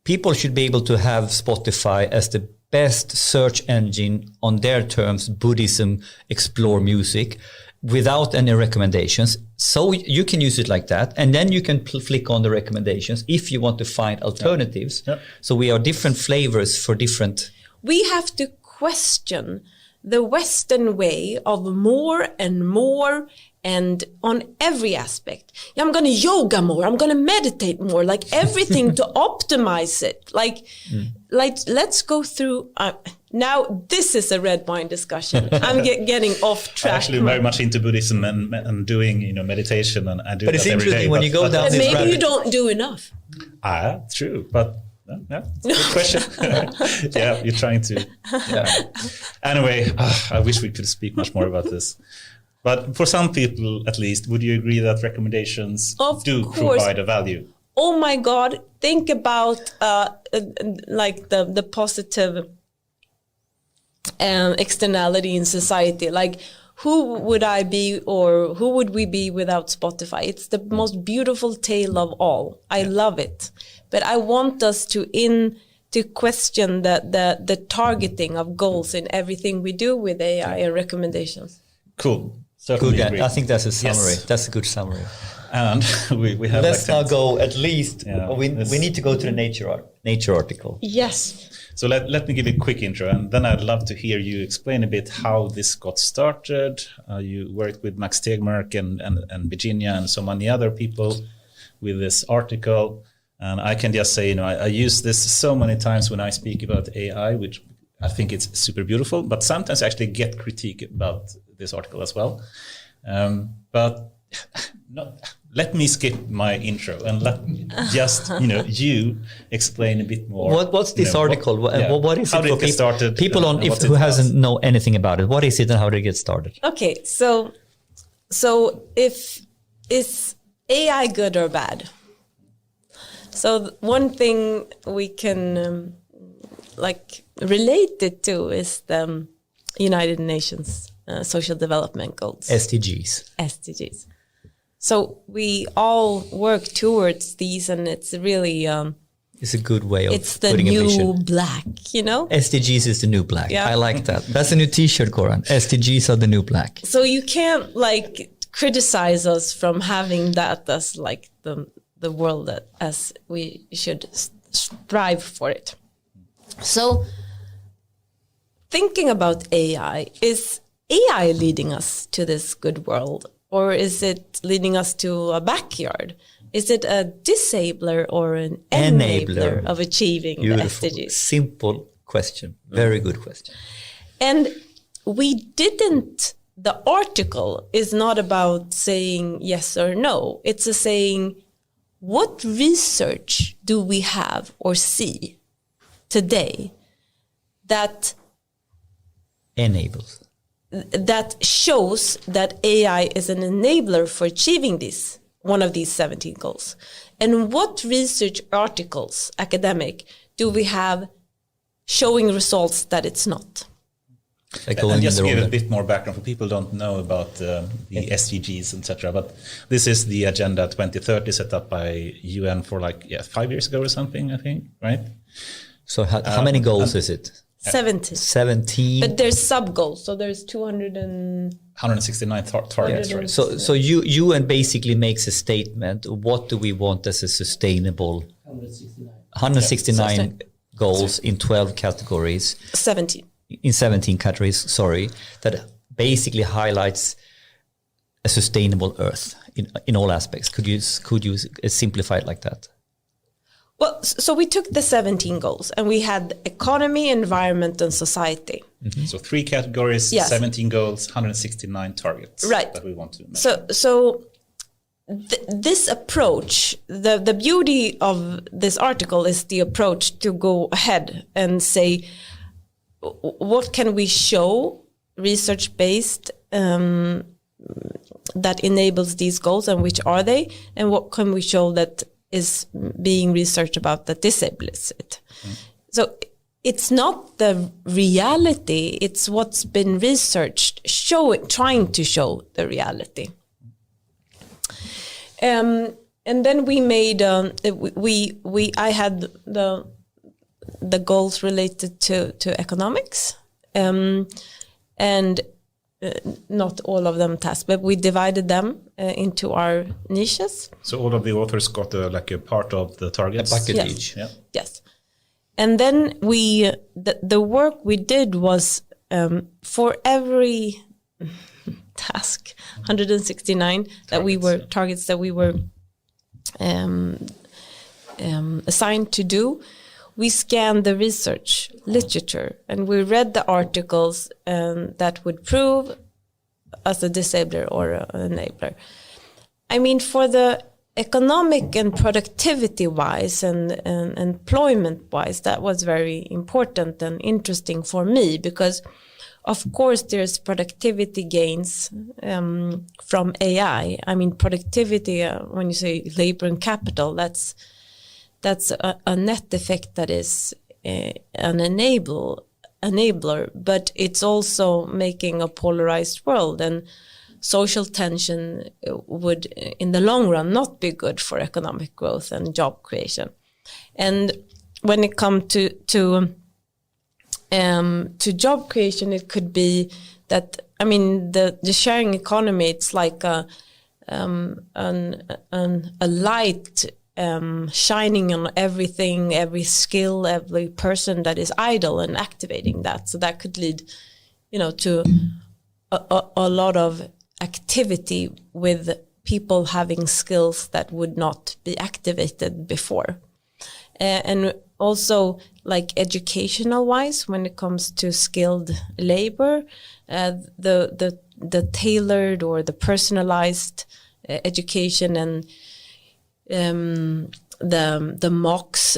People should be able to have Spotify as the best search engine on their terms. Buddhism, explore music, without any recommendations. So you can use it like that. And then you can flick on the recommendations if you want to find alternatives. Yep. So we are different flavors for different. We have to question the Western way of more and more, and on every aspect. Yeah, I'm going to yoga more. I'm going to meditate more. Everything to optimize it. Let's go through. Now, this is a red wine discussion. I'm getting off track. I'm actually very much into Buddhism and doing meditation and I do that every day. But it's interesting when you go down this rabbit. Maybe you don't do enough. True. But yeah, good question. Yeah, you're trying to. Yeah. Anyway, I wish we could speak much more about this. But for some people, at least, would you agree that recommendations provide a value? Oh my God! Think about the positive externality in society. Who would I be, or who would we be without Spotify? It's the most beautiful tale of all. I love it, but I want us to question the targeting of goals in everything we do with AI and recommendations. Cool. Good. I think that's a summary. Yes. That's a good summary. And we have. Let's now go at least. Yeah, we need to go to the Nature article. Yes. So let me give you a quick intro, and then I'd love to hear you explain a bit how this got started. You worked with Max Tegmark and Virginia and so many other people with this article. And I can just say, I use this so many times when I speak about AI, which I think it's super beautiful, but sometimes I actually get critique about this article as well. But let me skip my intro and let just you explain a bit more. What's this article? What is how it did for it get started? People who hasn't know anything about it. What is it and how did it get started? Okay, so is AI good or bad? So one thing we can relate it to is the United Nations Social Development Goals. SDGs. So we all work towards these, and it's really it's a good way of it's the putting new a vision. black, SDGs is the new black. Yeah. I like that. That's a new T-shirt, Goran. SDGs are the new black. So you can't criticize us from having that as the world as we should strive for it. So thinking about AI, is AI leading us to this good world, or is it leading us to a backyard? Is it a disabler or an enabler of achieving Beautiful. the SDGs? Simple question. Very good question. And the article is not about saying yes or no. It's a saying, what research do we have or see today that enables, that shows that AI is an enabler for achieving one of these 17 goals? And what research articles, academic, do we have showing results that it's not? And just to give a bit more background for people who don't know about the SDGs, etc. But this is the Agenda 2030 set up by UN for 5 years ago or something, I think, right? So how many goals is it? 17. But there's sub goals, so there's 169 targets. Yeah. Right? So UN basically makes a statement. What do we want as a sustainable? 169 goals in 12 categories. 17. In 17 categories, that basically highlights a sustainable Earth in all aspects. Could you simplify it like that? Well, so we took the 17 goals and we had economy, environment, and society. Mm-hmm. So 3 categories, yes. 17 goals, 169 targets. Right. That we want to make. So this approach, the beauty of this article is the approach to go ahead and say, what can we show research-based that enables these goals, and which are they? And what can we show that is being researched about that disables it? So it's not the reality, it's what's been researched, trying to show the reality. And then we made, I had the goals related to economics, and not all of them tasks, but we divided them into our niches. So all of the authors got a part of the targets? A bucket each. Yeah. Yes. And then the work we did was for every task, 169 targets that we were assigned to do. We scanned the research literature and we read the articles that would prove as a disabler or an enabler. I mean, for the economic and productivity wise and employment wise, that was very important and interesting for me, because of course there's productivity gains from AI. I mean, productivity, when you say labor and capital, that's a net effect that is an enabler, but it's also making a polarized world, and social tension would, in the long run, not be good for economic growth and job creation. And when it comes to job creation, it could be that, I mean, the sharing economy, it's like a light shining on everything, every skill, every person that is idle, and activating that. So that could lead, to a lot of activity with people having skills that would not be activated before. And also, like educational wise, when it comes to skilled labor, the tailored or the personalized education and the MOOCs,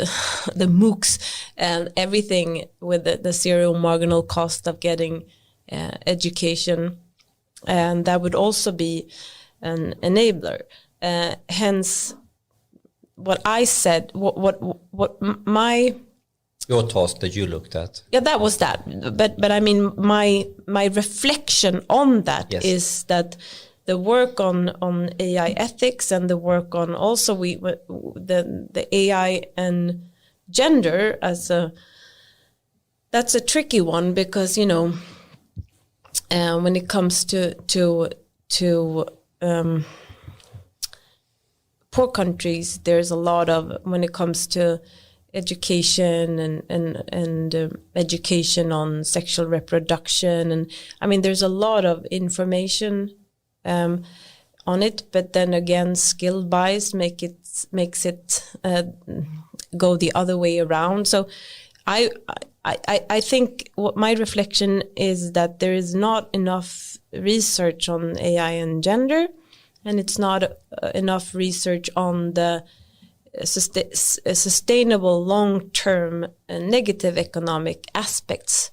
the MOOCs, and everything with the zero marginal cost of getting education, and that would also be an enabler. Hence, what I said, what my your task that you looked at. Yeah, that was that. But I mean, my reflection on that is that the work on AI ethics and the work on also the AI and gender that's a tricky one, because when it comes to poor countries, there's a lot of, when it comes to education and education on sexual reproduction, and I mean there's a lot of information on it, but then again skill bias makes it go the other way around. So I think what my reflection is that there is not enough research on AI and gender, and it's not enough research on the sustainable long-term negative economic aspects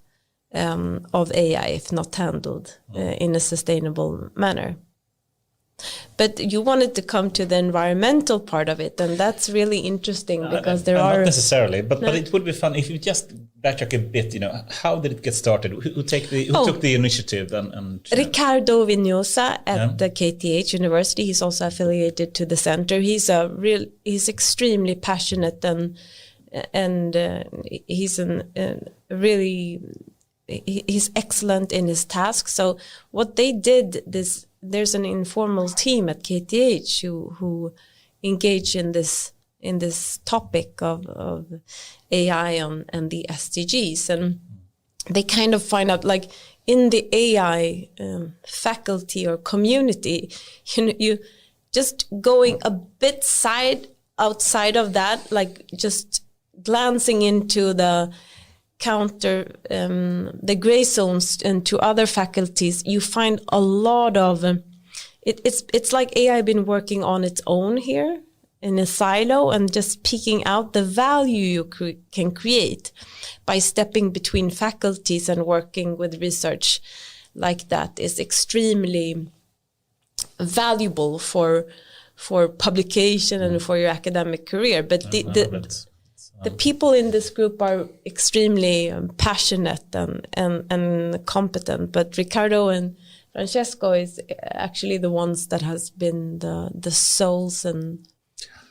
of AI if not handled in a sustainable manner. But you wanted to come to the environmental part of it, and that's really interesting because there are... Not necessarily, but it would be fun if you just backtrack a bit, how did it get started? Who took the initiative? And Ricardo Vignosa at the KTH University, he's also affiliated to the center. He's extremely passionate and he's he's excellent in his task. So what they did, there's an informal team at KTH who engage in this topic of AI and the SDGs, and they kind of find out, like in the AI faculty or community, you just going a bit outside of that, like just glancing into the the gray zones and to other faculties, you find a lot of it's like AI been working on its own here in a silo and just peeking out the value you can create by stepping between faculties and working with research like that is extremely valuable for publication and for your academic career. But the people in this group are extremely passionate and competent. But Ricardo and Francesco is actually the ones that has been the souls and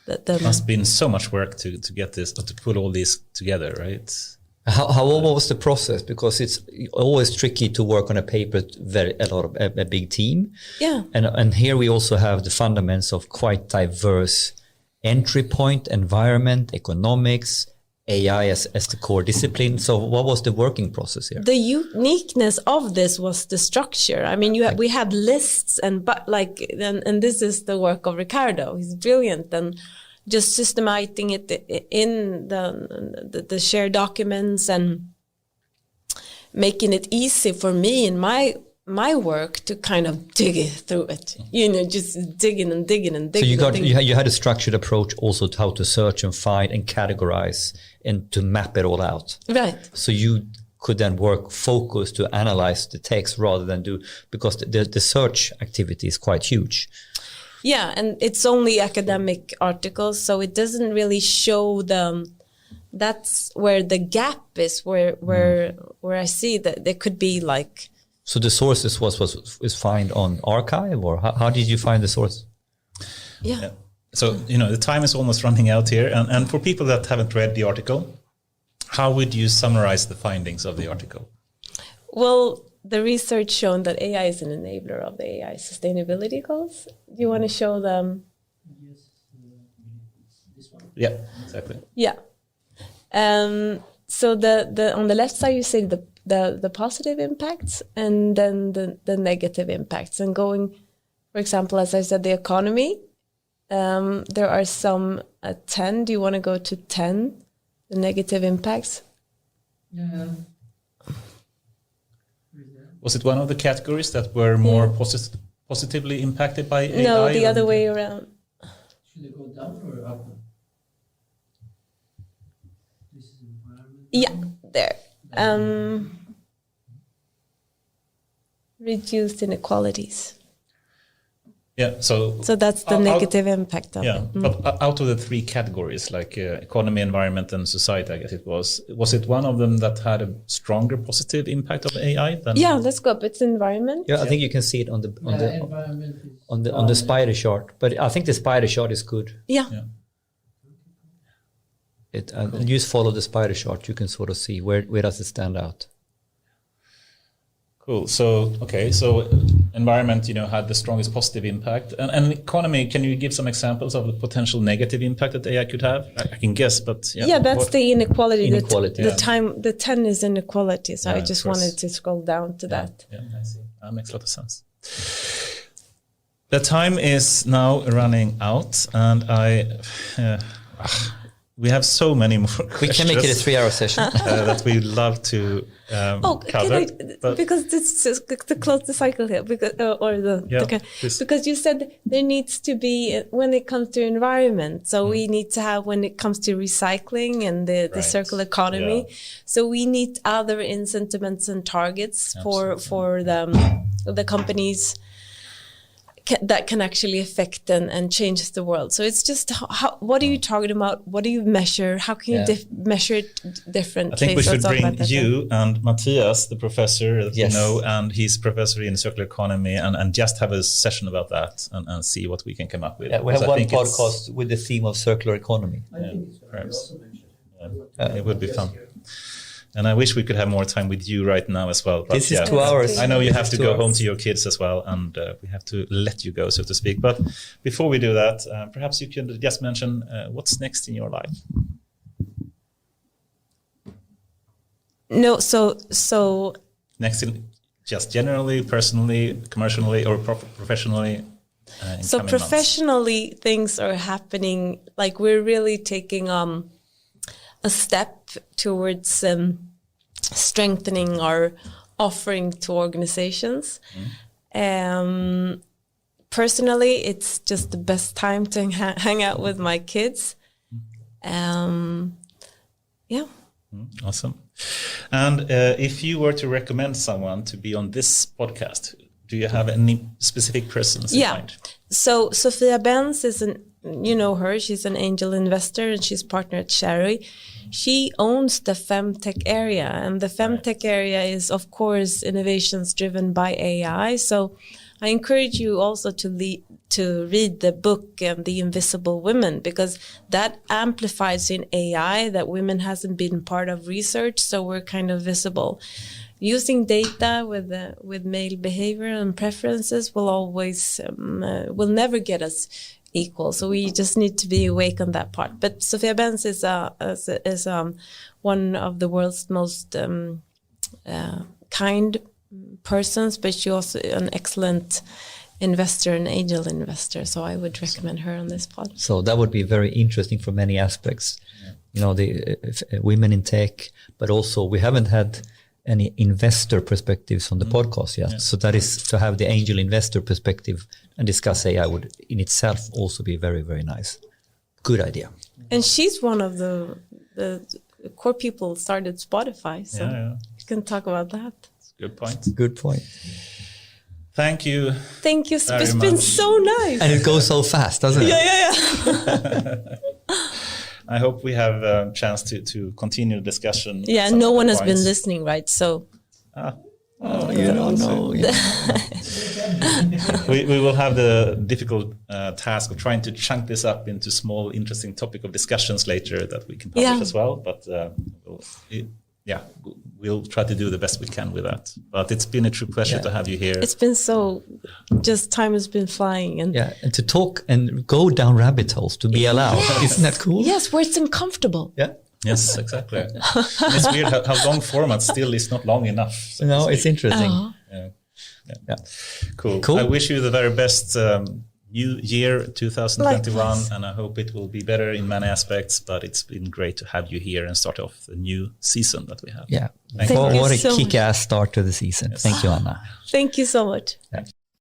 the must have been so much work to get this, to put all these together, right? How was the process? Because it's always tricky to work on a paper a big team. Yeah. And here we also have the fundamentals of quite diverse entry point, environment, economics, AI as the core discipline. So what was the working process here? The uniqueness of this was the structure. I mean, we had lists and this is the work of Ricardo. He's brilliant, and just systemizing it in the shared documents and making it easy for me in my work to kind of dig through it, just digging and digging and digging. So you had a structured approach also to how to search and find and categorize and to map it all out. Right. So you could then work focused to analyze the text rather than because the search activity is quite huge. Yeah, and it's only academic articles, so it doesn't really show that's where the gap is, where I see that there could be like. So the sources was found on archive, or how did you find the source? Yeah. So the time is almost running out here, and for people that haven't read the article, how would you summarize the findings of the article? Well, the research shown that AI is an enabler of the AI sustainability goals. Do you want to show them? Yes, this one. Yeah, exactly. Yeah. So the on the left side you see the positive impacts and then the negative impacts. And going, for example, as I said, the economy, there are some at 10. Do you want to go to 10, the negative impacts? Yeah. Was it one of the categories that were more positively impacted by AI? No, the other way around. Should it go down or up? This is environment. Yeah, there. Reduced inequalities. Yeah, so that's the negative impact of it. But out of the three categories, like economy, environment, and society, I guess it was it one of them that had a stronger positive impact of AI than? Yeah, let's go up. It's environment. Yeah, I think you can see it on the spider chart. But I think the spider chart is good. Yeah. And you just follow the spider chart, you can sort of see where does it stand out. Cool. So environment, had the strongest positive impact, and economy. Can you give some examples of the potential negative impact that AI could have? I can guess, but that's the inequality. The 10 is inequality. So I just wanted to scroll down to that. Yeah, I see. That makes a lot of sense. The time is now running out, and we have so many more questions. We can make it a 3-hour session. That we'd love to cover. Because this is to close the cycle here, because you said there needs to be, when it comes to environment, so we need to have, when it comes to recycling and the circular economy, so we need other incentives and targets for the companies that can actually affect and change the world. So it's just what are you talking about? What do you measure? How can you measure it differently? I think we should bring you and Matthias, the professor that you know, and he's professor in circular economy, and just have a session about that and see what we can come up with. Yeah, we have one podcast with the theme of circular economy. Perhaps. It would be fun. And I wish we could have more time with you right now as well. But this is 2 hours. I know you have to go home to your kids as well, and we have to let you go, so to speak. But before we do that, perhaps you can just mention what's next in your life. No, so next in just generally, personally, commercially, or professionally. So professionally, months. Things are happening. Like we're really taking a step towards strengthening our offering to organizations. Personally, it's just the best time to hang out with my kids. Awesome. And if you were to recommend someone to be on this podcast, do you have any specific persons in mind? So Sophia Benz is you know her, she's an angel investor and she's partner at Sherry. She owns the Femtech area, and the Femtech area is, of course, innovations driven by AI. So I encourage you also to read the book, The Invisible Women, because that amplifies in AI that women hasn't been part of research, so we're kind of visible. Using data with male behavior and preferences will never get us equal. So we just need to be awake on that part. But Sophia Benz is one of the world's most kind persons, but she's also an excellent investor, an angel investor. So I would recommend her on this pod. So that would be very interesting for many aspects. The women in tech, but also we haven't had any investor perspectives on the podcast yet. So that is to have the angel investor perspective and discuss AI would in itself also be very, very nice. Good idea. And she's one of the core people started Spotify. So you can talk about that. Good point. Good point. Thank you. Thank you. It's been so nice. And it goes so fast, doesn't it? Yeah. I hope we have a chance to continue the discussion. Yeah, no one has been listening, right? So. You don't know. We will have the difficult task of trying to chunk this up into small, interesting topic of discussions later that we can publish as well. But we'll try to do the best we can with that. But it's been a true pleasure to have you here. It's been time has been flying. And to talk and go down rabbit holes to be allowed. Isn't that cool? Yes, where it's uncomfortable. Yeah. Yes, exactly. It's weird how long format still is not long enough. So no, it's interesting. Yeah. Cool. I wish you the very best new year 2021. Likewise. And I hope it will be better in many aspects, but it's been great to have you here and start off the new season that we have. Yeah. What a kick-ass start to the season. Yes. Thank you, Anna. Thank you so much. Yeah.